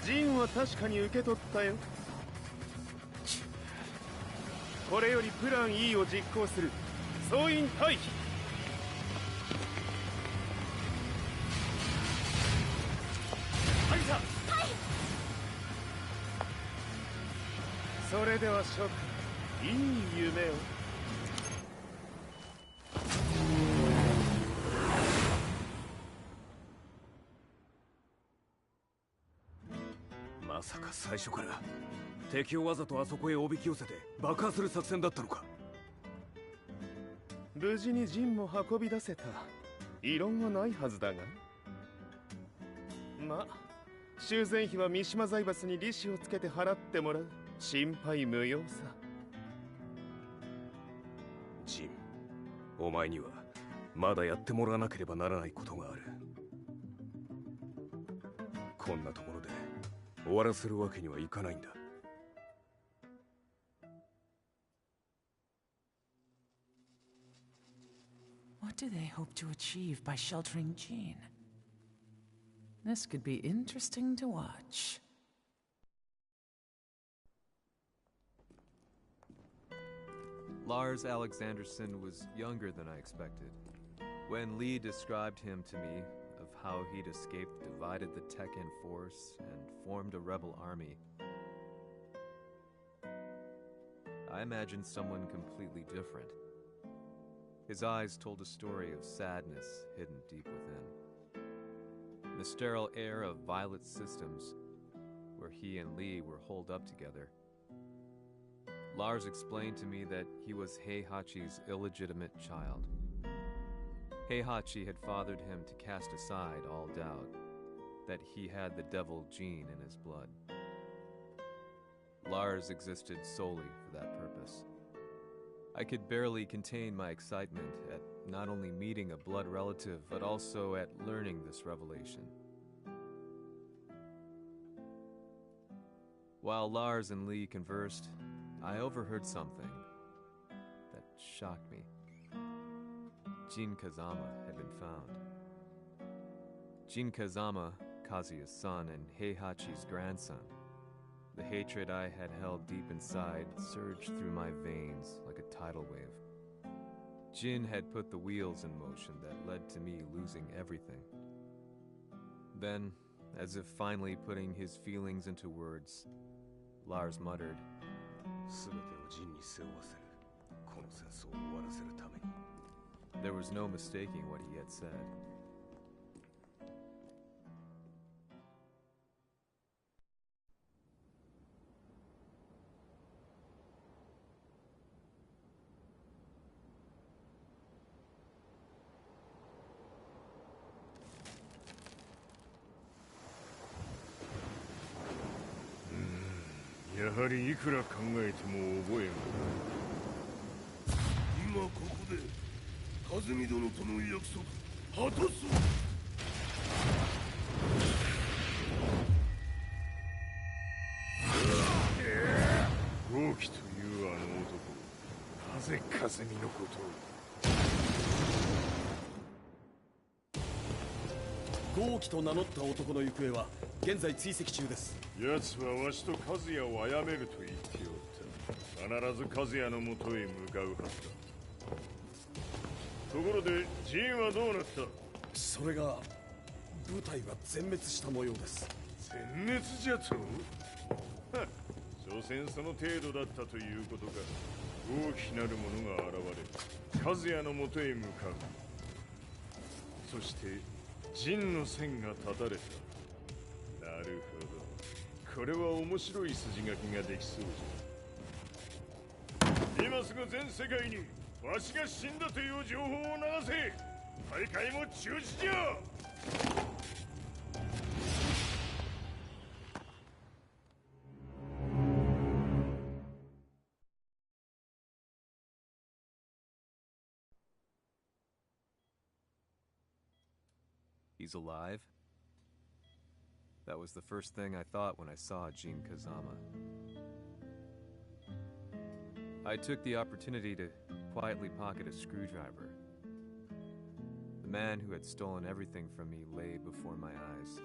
ジンは確かに受け取ったよ。これよりプラン E を実行する。総員退避。はいさ。はい。それでは諸君、いい夢を。まさか最初から敵をわざとあそこへおびき寄せて爆破する作戦だったのか。無事にジンも運び出せた。異論はないはずだが。まあ修繕費は三島財閥に利子をつけて払ってもらう。心配無用さ。ジン、お前にはまだやってもらわなければならないことがある。こんなところで終わらせるわけにはいかないんだ。What do they hope to achieve by sheltering Jean? This could be interesting to watch. Lars Alexanderson was younger than I expected. When Lee described him to me, of how he'd escaped, divided the Tekken force, and formed a rebel army, I imagined someone completely different. His eyes told a story of sadness hidden deep within. The sterile air of Violet Systems, where he and Lee were holed up together. Lars explained to me that he was Heihachi's illegitimate child. Heihachi had fathered him to cast aside all doubt that he had the devil gene in his blood. Lars existed solely for that purpose. I could barely contain my excitement at not only meeting a blood relative, but also at learning this revelation. While Lars and Lee conversed, I overheard something that shocked me. Jin Kazama had been found. Jin Kazama, Kazuya's son and Heihachi's grandson. The hatred I had held deep inside surged through my veins like a tidal wave. Jin had put the wheels in motion that led to me losing everything. Then, as if finally putting his feelings into words, Lars muttered, there was no mistaking what he had said. やはりいくら考えても覚えん。今ここで和美殿との約束果たそう。豪輝というあの男、なぜ和美のことを。豪輝と名乗った男の行方は現在追跡中です。奴はわしと和也を殺めると言っておった。必ず和也のもとへ向かうはずだ。ところでジンはどうなった？それが部隊は全滅した模様です。全滅じゃと？はっ、所詮その程度だったということか。大きなるものが現れ、和也のもとへ向かう。そしてジンの線が断たれた。なるほど、これは面白い筋書きができそうじゃ。今すぐ全世界にわしが死んだという情報を流せ。大会も中止じゃ。He's alive? That was the first thing I thought when I saw Jin Kazama. I took the opportunity to quietly pocket a screwdriver. The man who had stolen everything from me lay before my eyes.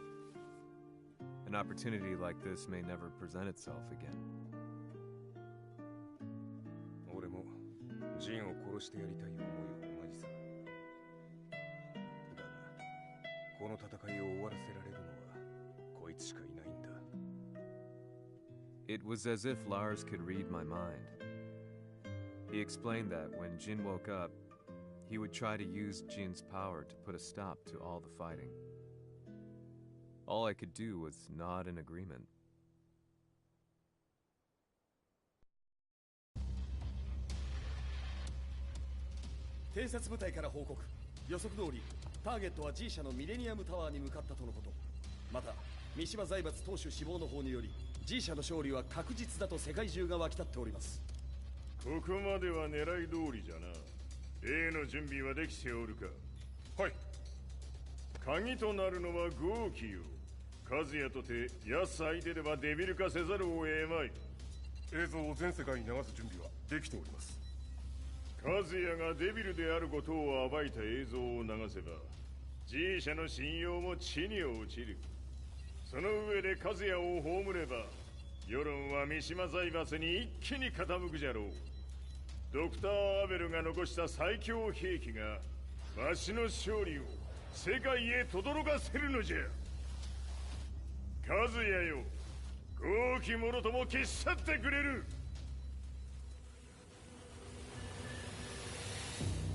An opportunity like this may never present itself again. 俺もジンを殺してやりたい思いは同じさ。だが、この戦いを終わらせられるのはこいつしかいないんだ。It was as if Lars could read my mind. He explained that when Jin woke up, he would try to use Jin's power to put a stop to all the fighting. All I could do was nod in agreement. 偵察部隊から報告。予測通りターゲットは G 社のミレニアムタワーに向かったとのこと。また三島財閥当主死亡の方により G 社の勝利は確実だと世界中が沸き立っております。ここまでは狙い通りじゃな。例の準備はできておるか？はい。鍵となるのは豪気よ。和也とて奴相手ではデビル化せざるを得まい。映像を全世界に流す準備はできております。和也がデビルであることを暴いた映像を流せば G 社の信用も地に落ちる。その上で和也を葬れば世論は三島財閥に一気に傾くじゃろう。ドクター・アベルが残した最強兵器がわしの勝利を世界へ轟かせるのじゃ。和也よ、豪気者とも消し去ってくれる。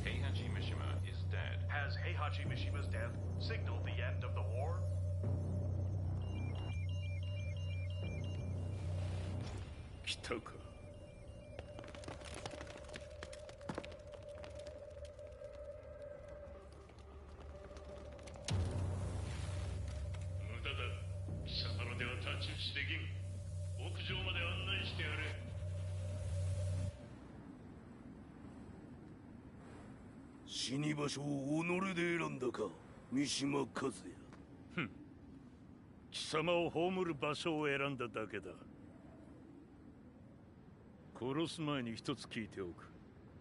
Heihachi Mishima is dead. Has Heihachi Mishima's death signaled the end of the war? 来たか。無駄だ。貴様らでは太刀打ちできん。屋上まで案内してやれ。死に場所を己で選んだか、三島和也。ふん。貴様を葬る場所を選んだだけだ。殺す前に一つ聞いておく。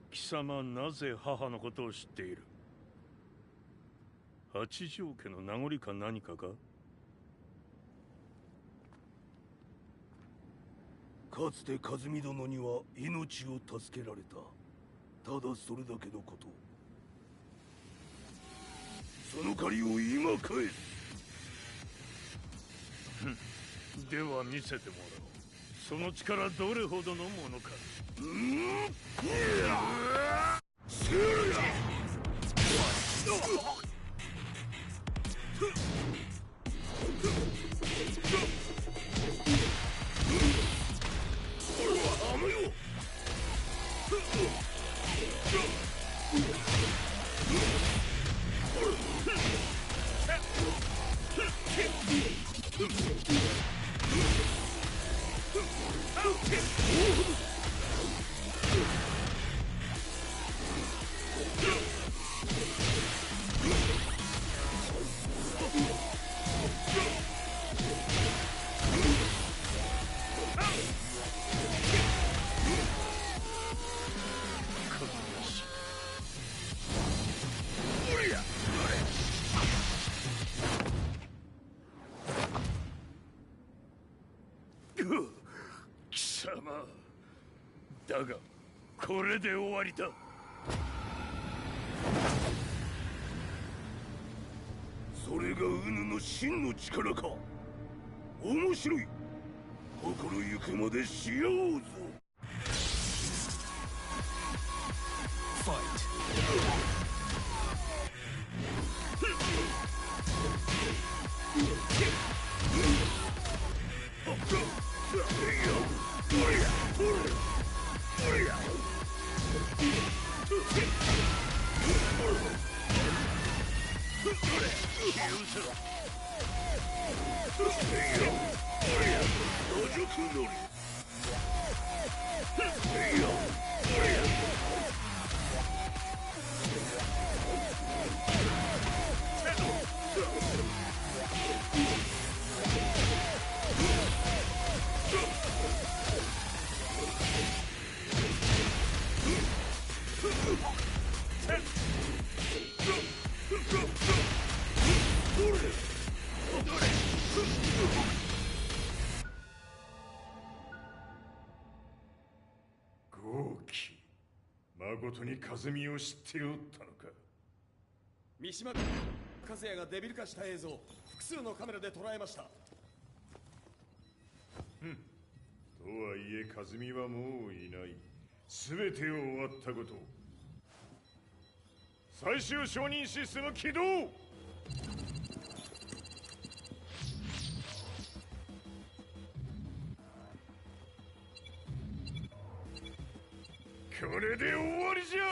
貴様なぜ母のことを知っている？八条家の名残か何かか？かつて和美殿には命を助けられた。ただそれだけのこと。その借りを今返す。では見せてもらおう。その力どれほどのものか。貴様だがこれで終わりだ。それがウヌの真の力か。面白い。心ゆくまでしようぞ。Fight.豪輝、誠に風見を知っておったのか。三島和也がデビル化した映像、複数のカメラで捉えました。とはいえ風見はもういない。全てを終わったこと。最終承認システム起動。これで終わりじゃ。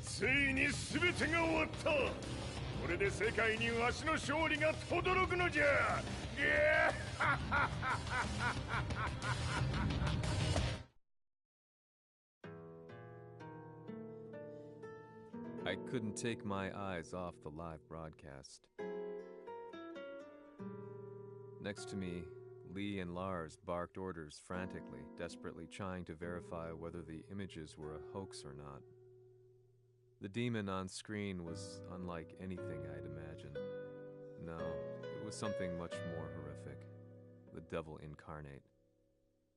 ついに全てが終わった。これで世界にわしの勝利が轟くのじゃ。I couldn't take my eyes off the live broadcast. Next to me, Lee and Lars barked orders frantically, desperately trying to verify whether the images were a hoax or not. The demon on screen was unlike anything I'd imagined. No, it was something much more horrific. The devil incarnate.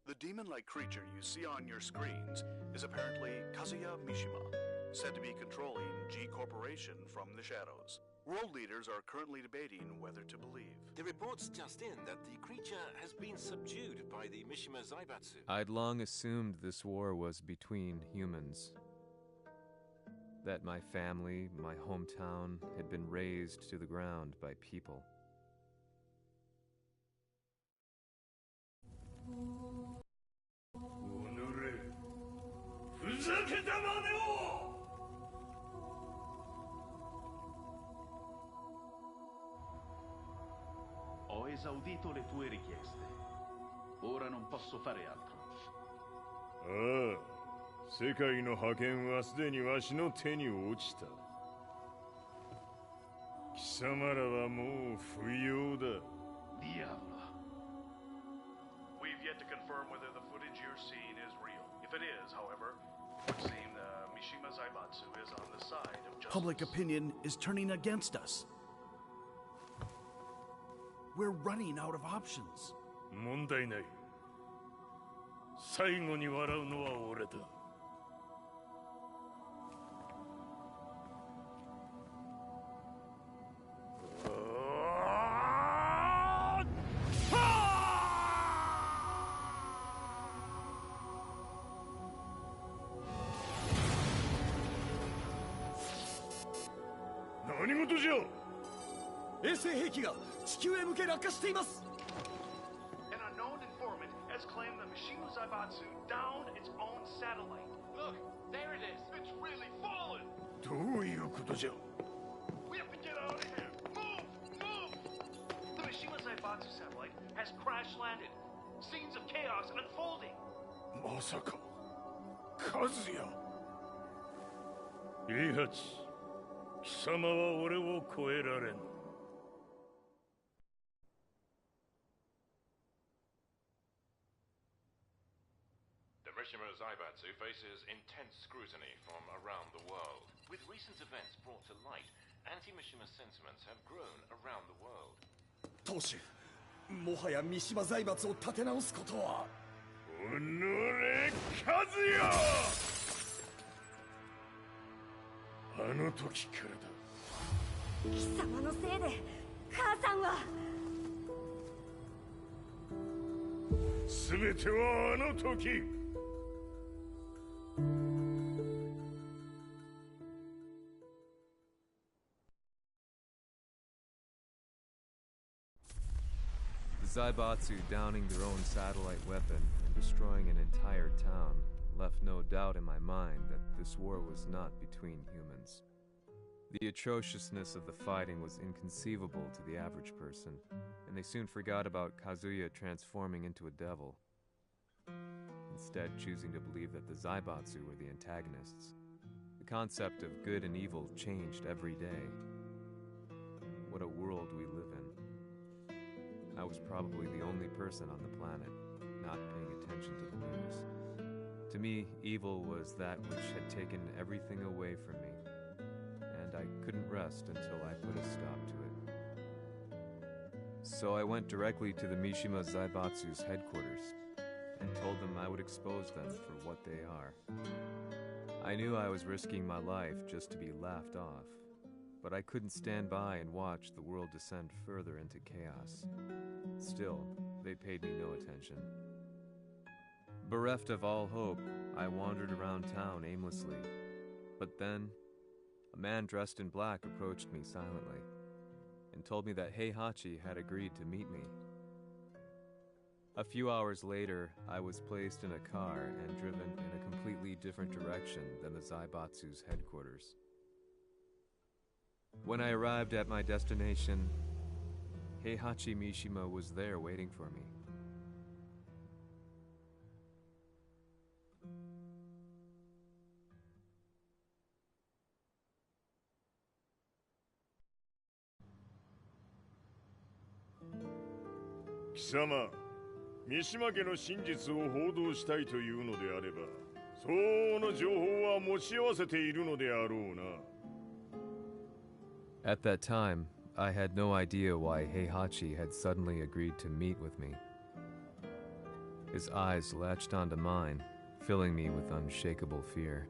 The demon-like creature you see on your screens is apparently Kazuya Mishima, said to be controlling G Corporation from the shadows. World leaders are currently debating whether to believe. The reports just in that the creature has been subdued by the Mishima Zaibatsu. I'd long assumed this war was between humans. That my family, my hometown, had been razed to the ground by people. Ho esaudito le tue richieste. Ora non posso fare altro. 世界の覇権はすでにわしの手に落ちた。貴様らはもう不要だ。Diavolo. We've yet to confirm whether the footage you're seeing is real. If it is, however, it would seem Mishima Zaibatsu is on the side of justice. Public opinion is turning against us. We're running out of options. 問題ない。最後に笑うのは俺だ。何事じゃ。衛星兵器が地球へ向け落下しています。An unknown informant has claimed the Mishima Zaibatsu downed its own satellite. Look, there it is. It's really fallen. どういうことじゃ。We have to get out of here. Move, move. The Mishima Zaibatsu satellite has crash landed. Scenes of chaos unfolding. まさか、和也。いいはず。貴様は俺を超えられん。The Mishima Zaibatsu faces intense scrutiny from around the world. With recent events brought to light, anti-Mishima sentiments have grown around the world. 当主、もはや三島財閥を立て直すことは。おのれ、和也！あの時からだ。貴様のせいで母さんは。全てはあの時。The Zaibatsu downing their own satellite weapon and destroying an entire town left no doubt in my mind that this war was not between humans. The atrociousness of the fighting was inconceivable to the average person, and they soon forgot about Kazuya transforming into a devil, instead choosing to believe that the Zaibatsu were the antagonists. The concept of good and evil changed every day. What a world we live in. I was probably the only person on the planet not paying attention to the news. To me, evil was that which had taken everything away from me, and I couldn't rest until I put a stop to it. So I went directly to the Mishima Zaibatsu's headquarters and told them I would expose them for what they are. I knew I was risking my life just to be laughed off, but I couldn't stand by and watch the world descend further into chaos. Still, they paid me no attention. Bereft of all hope, I wandered around town aimlessly. But then, a man dressed in black approached me silently and told me that Heihachi had agreed to meet me. A few hours later, I was placed in a car and driven in a completely different direction than the Zaibatsu's headquarters. When I arrived at my destination, Heihachi Mishima was there waiting for me. Kisama, 三島家の真実を報道したいというのであれば、相応の情報は持ち合わせているのであろうな。At that time, I had no idea why Heihachi had suddenly agreed to meet with me. His eyes latched onto mine, filling me with unshakable fear.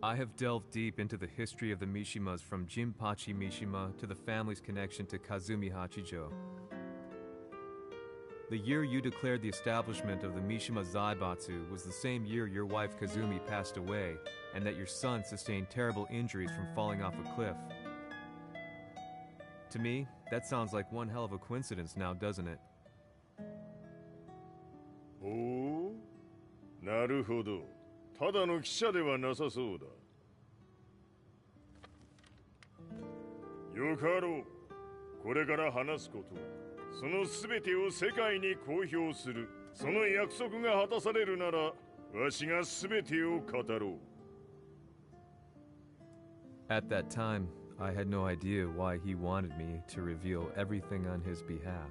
I have delved deep into the history of the Mishimas from Jinpachi Mishima to the family's connection to Kazumi Hachijo. The year you declared the establishment of the Mishima Zaibatsu was the same year your wife Kazumi passed away, and that your son sustained terrible injuries from falling off a cliff. To me, that sounds like one hell of a coincidence now, doesn't it? Oh? なるほど。ただの記者ではなさそうだ。よかろう。これから話すこと、その全てを世界に公表する。その約束が果たされるなら、わしが全てを語ろう。At that time, I had no idea why he wanted me to reveal everything on his behalf.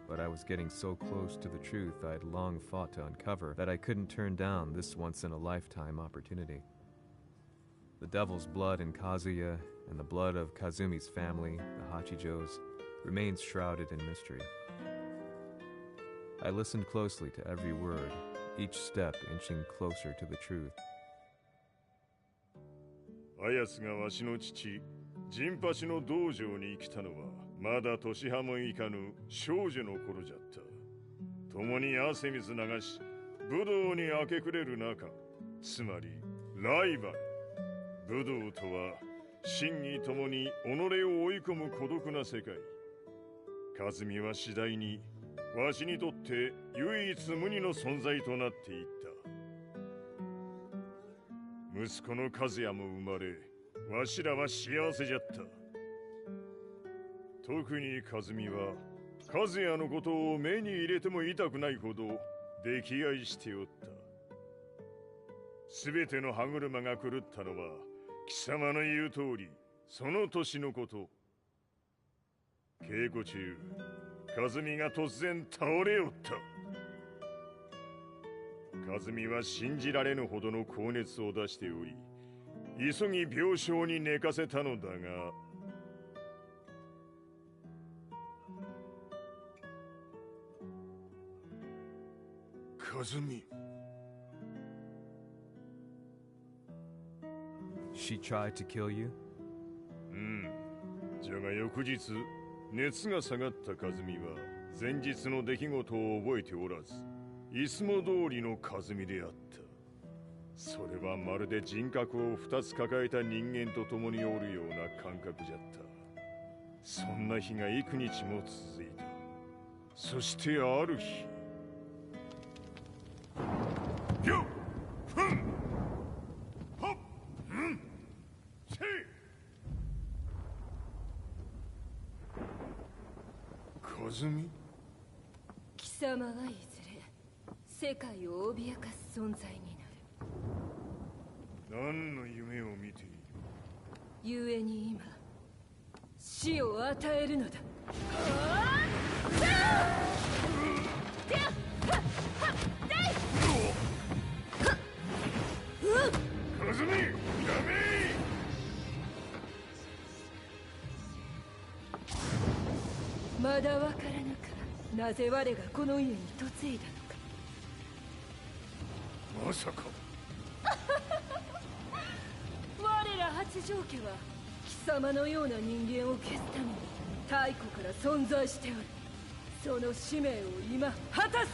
But I was getting so close to the truth I'd long fought to uncover that I couldn't turn down this once-in-a-lifetime opportunity. The devil's blood in Kazuya and the blood of Kazumi's family, the Hachijos, remains shrouded in mystery. I listened closely to every word, each step inching closer to the truth. あやつがわしの父、ジンパシの道場に来たのは、まだ年端もいかぬ少女の頃じゃった。共に汗水流し、武道に明け暮れる中、つまりライバル。武道とは、真偽ともに己を追い込む孤独な世界。和美は次第に、わしにとって唯一無二の存在となっていった。息子の和也も生まれ、わしらは幸せじゃった。特に和美は、和也のことを目に入れても痛くないほど溺愛しておった。すべての歯車が狂ったのは、貴様の言う通り、その年のこと。稽古中、和美が突然倒れおった。和美は信じられぬほどの高熱を出しており、急ぎ病床に寝かせたのだが、和美。She tried to kill you? じゃが翌日、熱が下がった和美は前日の出来事を覚えておらず、いつも通りの和美であった。それはまるで人格を2つ抱えた人間と共におるような感覚じゃった。そんな日が幾日も続いた。そしてある日、よっふんほっんせい。和美？貴様はいずれ世界を脅かす存在になる。何の夢を見ている？故に今死を与えるのだ。和美、やめ！まだわからぬか、なぜ我がこの家に嫁いだのか。まさか。我ら八丈家は貴様のような人間を消すために太古から存在しておる。その使命を今果たす。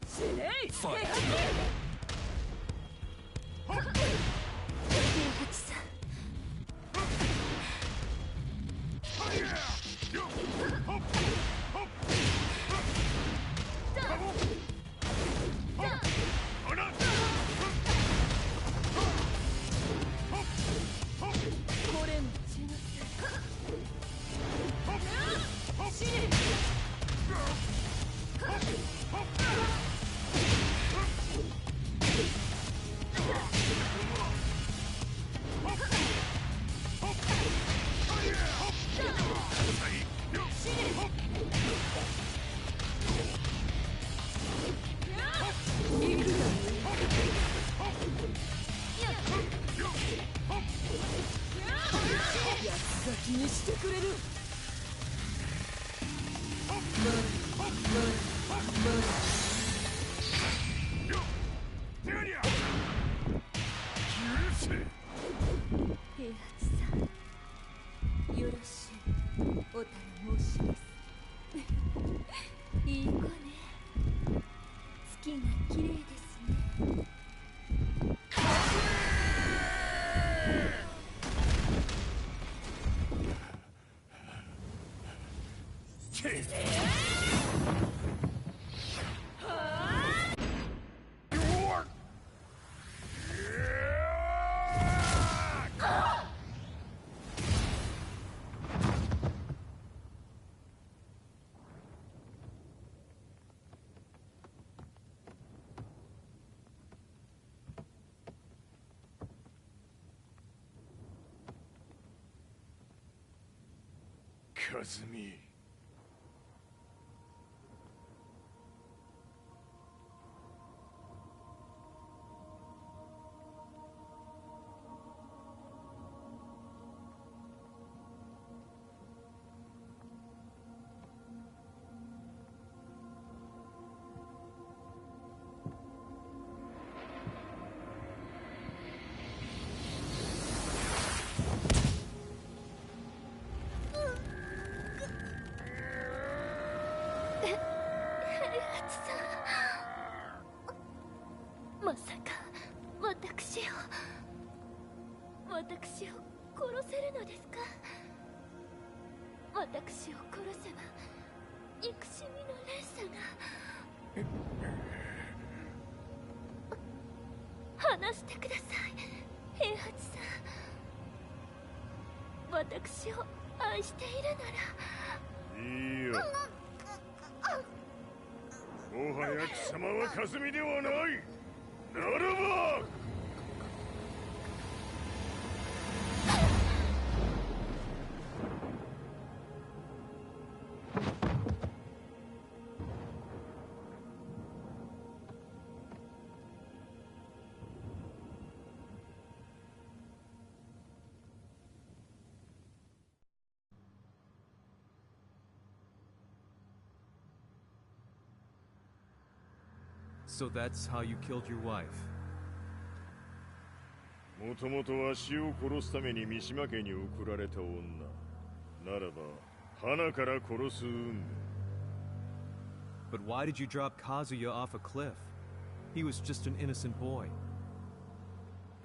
死ねい！平八さん。気にしてくれる。平八さん、よろしゅうお頼申します。いい子ね。月が綺麗ですね。和美。まさか私を殺せるのですか？私を殺せば憎しみの連鎖が。話してください、平八さん。私を愛しているなら。いいよ。もはや貴様は和美ではない。ならば So that's how you killed your wife? もともとわしを殺すために三島家に送られた女ならば花から殺す運命 But why did you drop Kazuya off a cliff? He was just an innocent boy.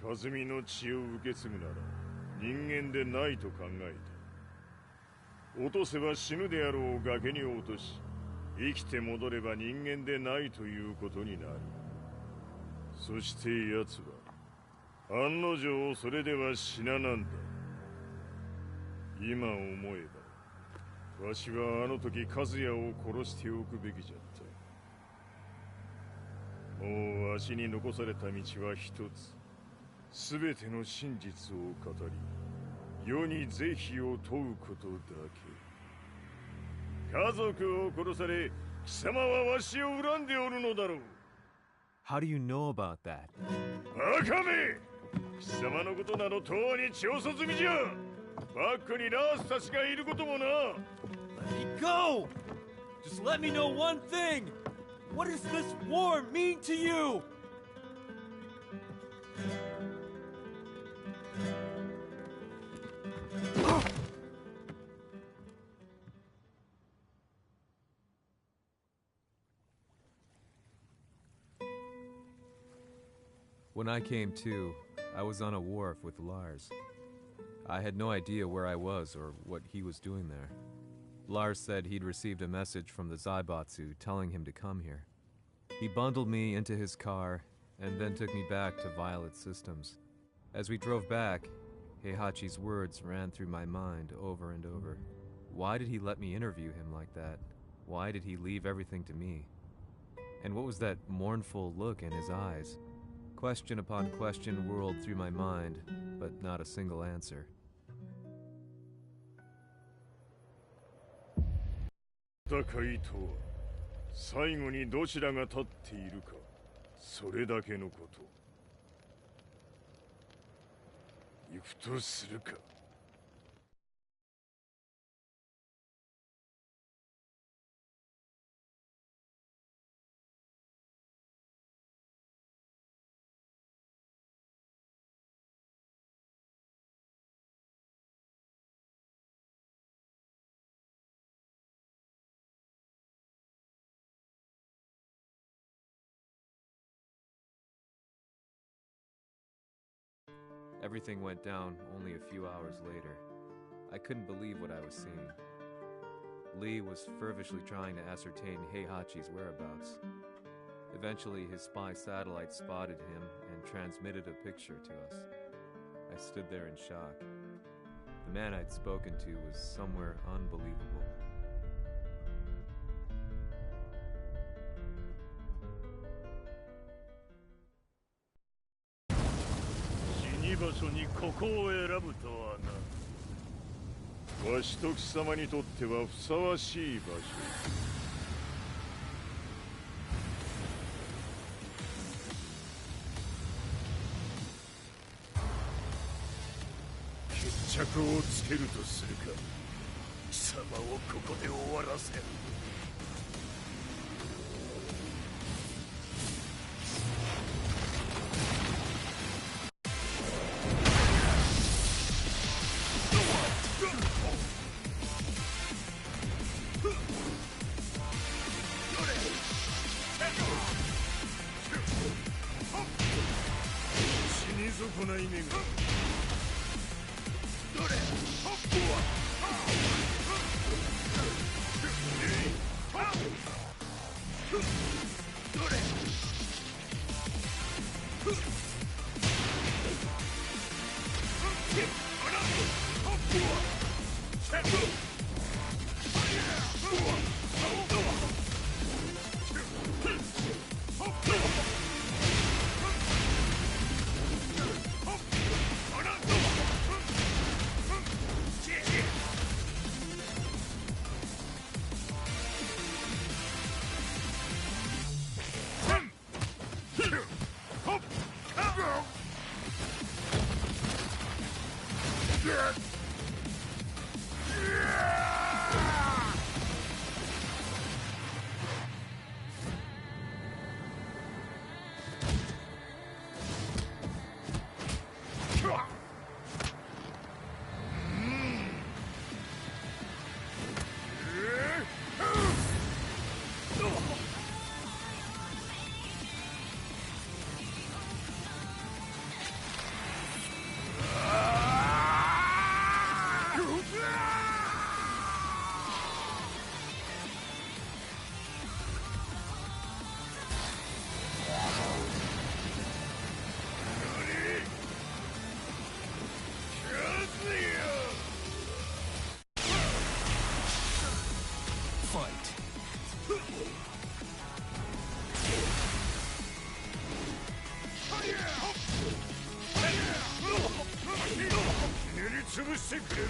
和美の血を受け継ぐなら人間でないと考えた落とせば死ぬであろう崖に落とし生きて戻れば人間でないということになるそして奴は案の定それでは死ななんだ今思えばわしはあの時和也を殺しておくべきじゃったもうわしに残された道は一つ全ての真実を語り世に是非を問うことだけ家族を殺され貴様はわしを恨んでおるのだろう How do you know about that? バカめ貴様のことなどとうに調査済みじゃバックにラースたちがいることもな Let me go! Just let me know one thing! What does this war mean to you? When I came to, I was on a wharf with Lars. I had no idea where I was or what he was doing there. Lars said he'd received a message from the Zaibatsu telling him to come here. He bundled me into his car and then took me back to Violet Systems. As we drove back, Heihachi's words ran through my mind over and over. Why did he let me interview him like that? Why did he leave everything to me? And what was that mournful look in his eyes? Question upon question whirled through my mind, but not a single answer. 戦いとは最後にどちらが立っているかそれだけのこと行くとするか Everything went down only a few hours later. I couldn't believe what I was seeing. Lee was feverishly trying to ascertain Heihachi's whereabouts. Eventually, his spy satellite spotted him and transmitted a picture to us. I stood there in shock. The man I'd spoken to was somewhere unbelievable. 場所にここを選ぶとはな。わしと貴様にとってはふさわしい場所。決着をつけるとするか。貴様をここで終わらせる。潰してくれば。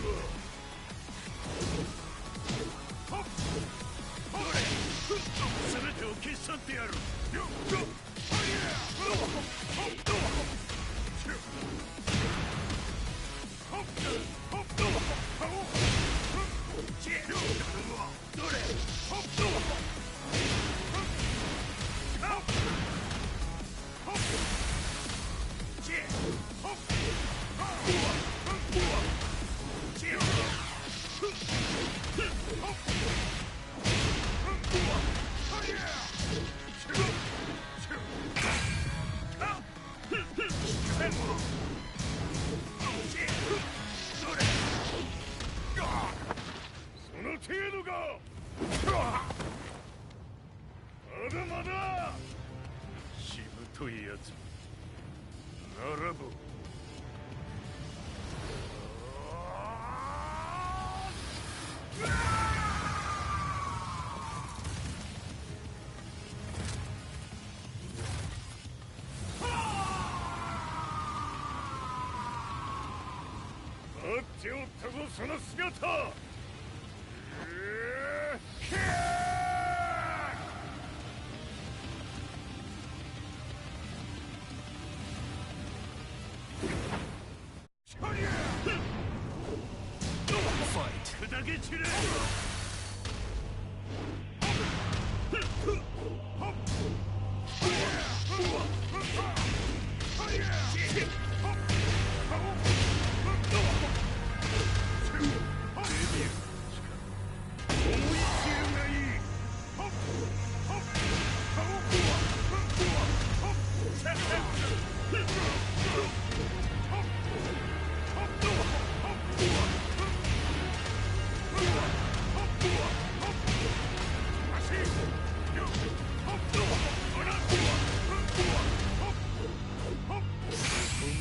全てを消し去ってやる。その程度か。まだまだ。しぶといやつならば。待っておったぞ、その姿。砕け散れ。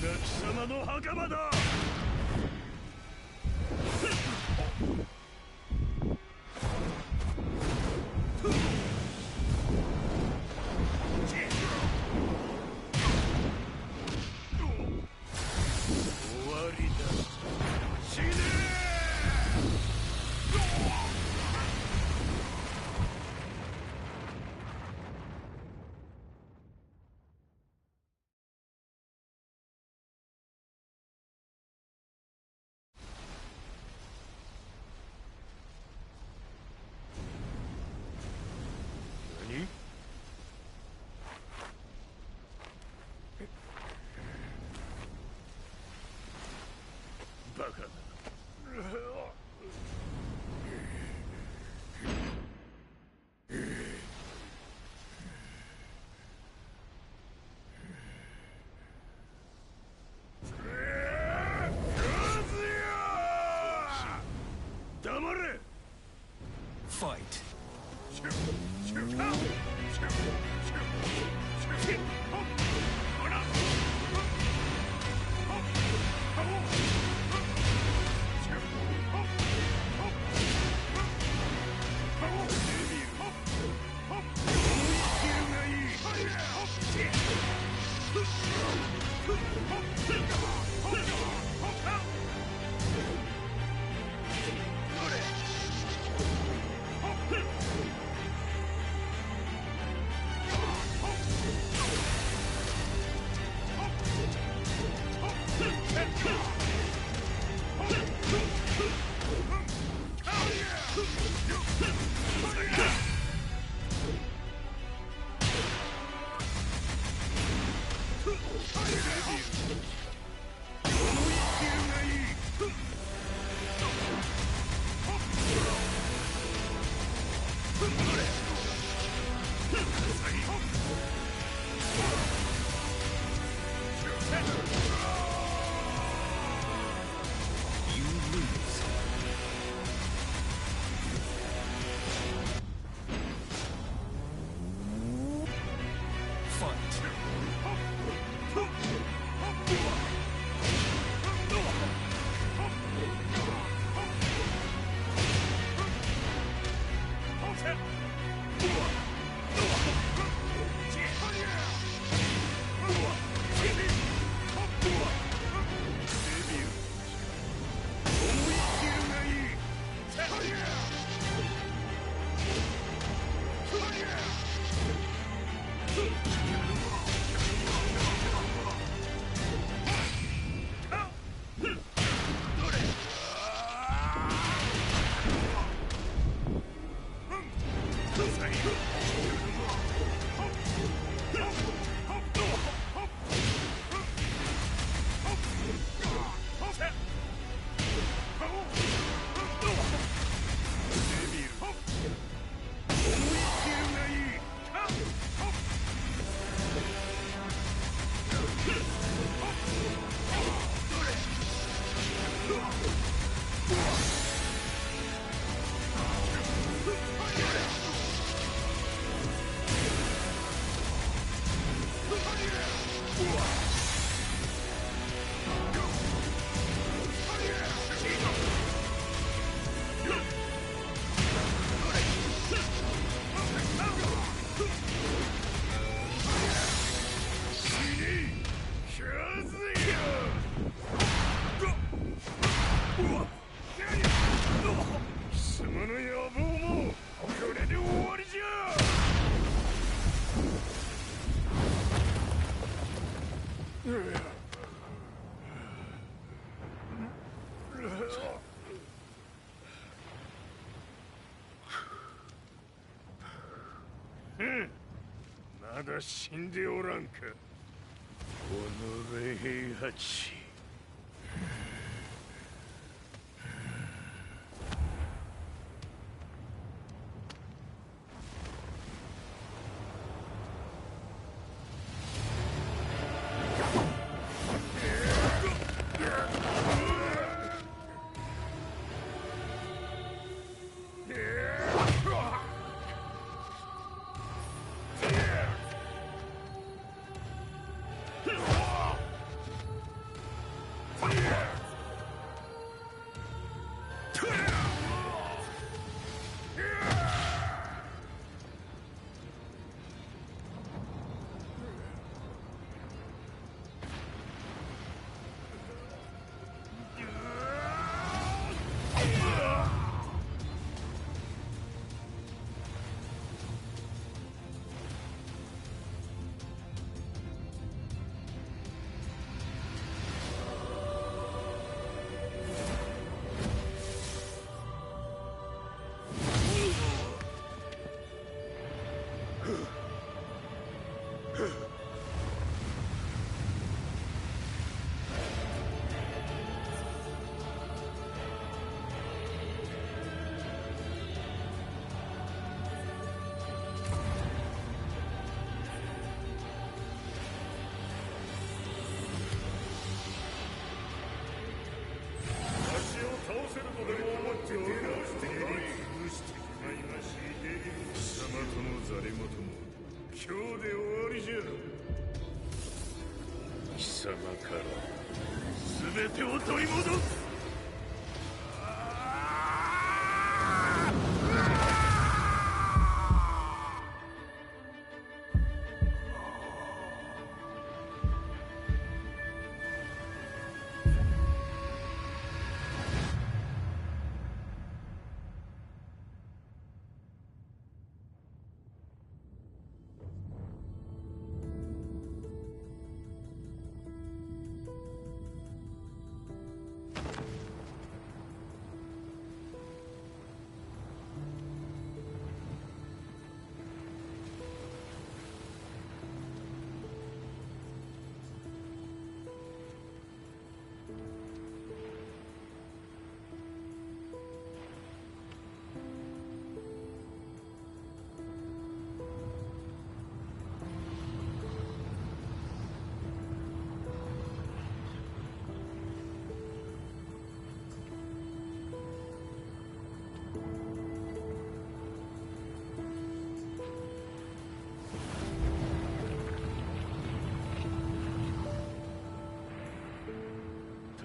貴様の袴だ。終わりだ。死ね何？バカだ。黙れ。Fight. まだ死んでおらんか。己平八。今日で終わりじゃ。貴様から全てを取り戻す。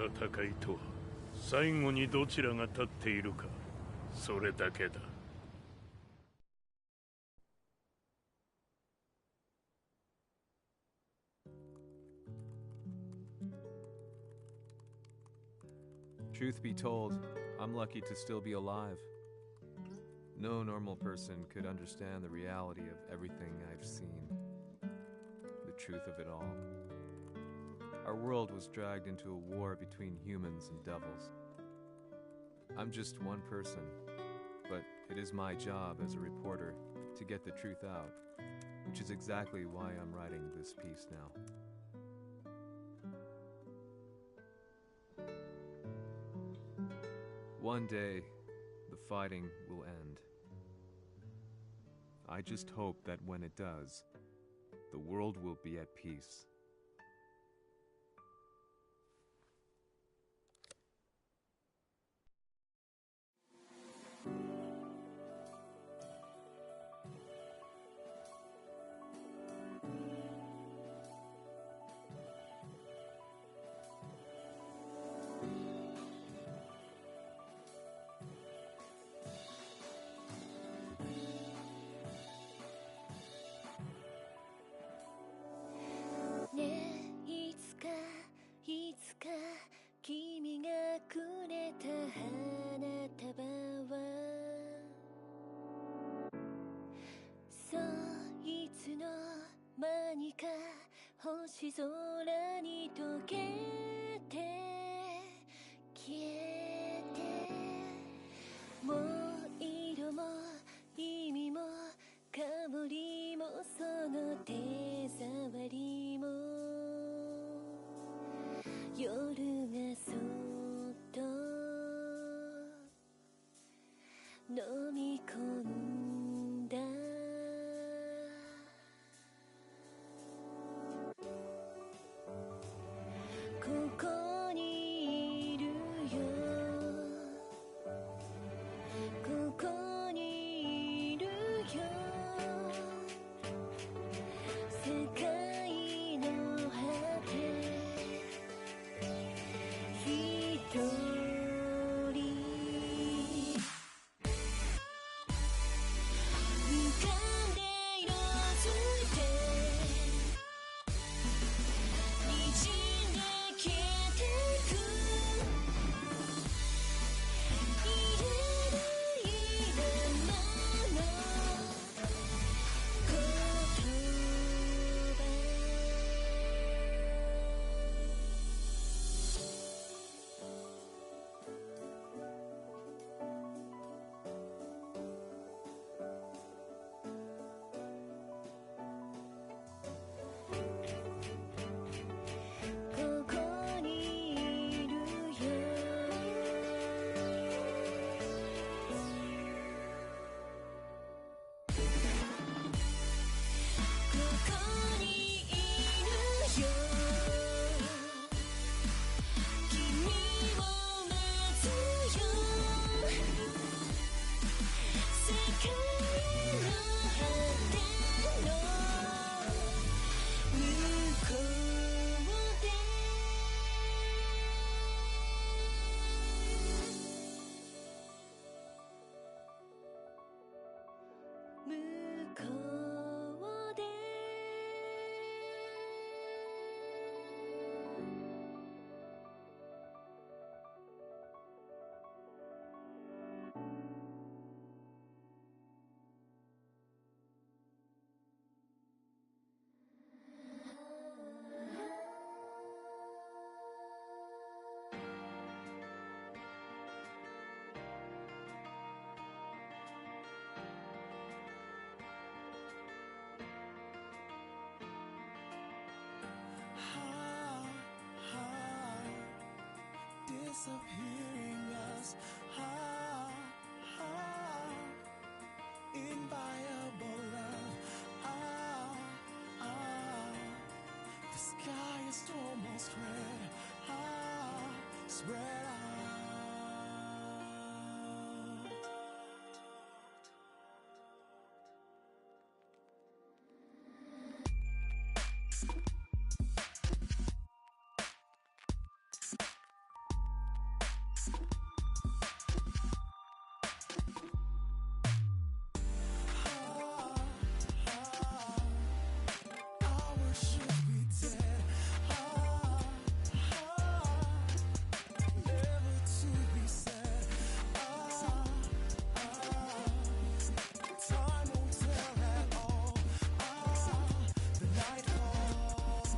戦いとは最後にどちらが立っているか、それだけだ。Truth be told, I'm lucky to still be alive. No normal person could understand the reality of everything I've seen, the truth of it all. Our world was dragged into a war between humans and devils. I'm just one person, but it is my job as a reporter to get the truth out, which is exactly why I'm writing this piece now. One day, the fighting will end. I just hope that when it does, the world will be at peace. 星空に溶けて消えて、もう色も意味も香りもその手触りも、夜がそっと飲み込んだ。ここにいるよ、ここにいるよ、世界の果て一人浮かんで色づいて滲んで消えてく、入れないままの言葉。ここにいるよ、ここにいるよ、君を待つよ、世界の果ての向こうで。向こうで。Disappearing us, inviolable love, the sky is almost red, spread out. Our should be dead, never to be said. Time won't tell at all. The night falls.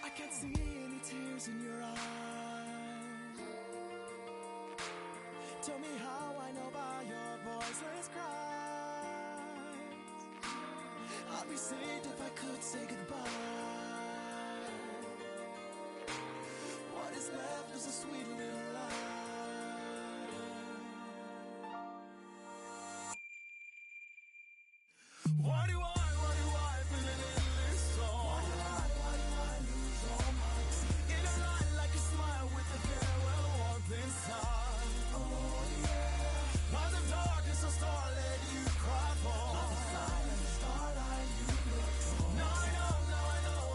I can't see any tears in your eyes. Tell me how I know by your voiceless cries. I'd be saved if I could say goodbye. What is left is a sweet little lie. Why do I feel an endless song? Why do I lose all my in a light like a smile with a farewell warmth inside? Oh yeah. By the darkness of starlit you cry for. Like a silent starlight you look for. Now I know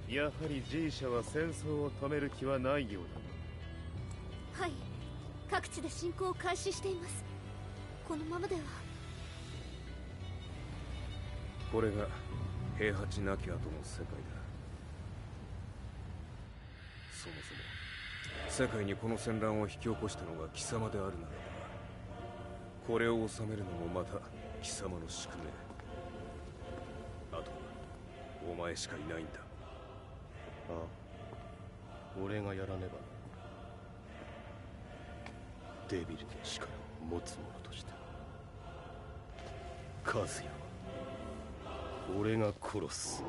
やはり G 社は戦争を止める気はないようだ。はい、各地で侵攻を開始しています。このままでは。これが平八なき後の世界だ。そもそも世界にこの戦乱を引き起こしたのが貴様であるならば、これを治めるのもまた貴様の宿命。あとはお前しかいないんだ。ああ、俺がやらねば。デビルの力を持つ者として和也は俺が殺す。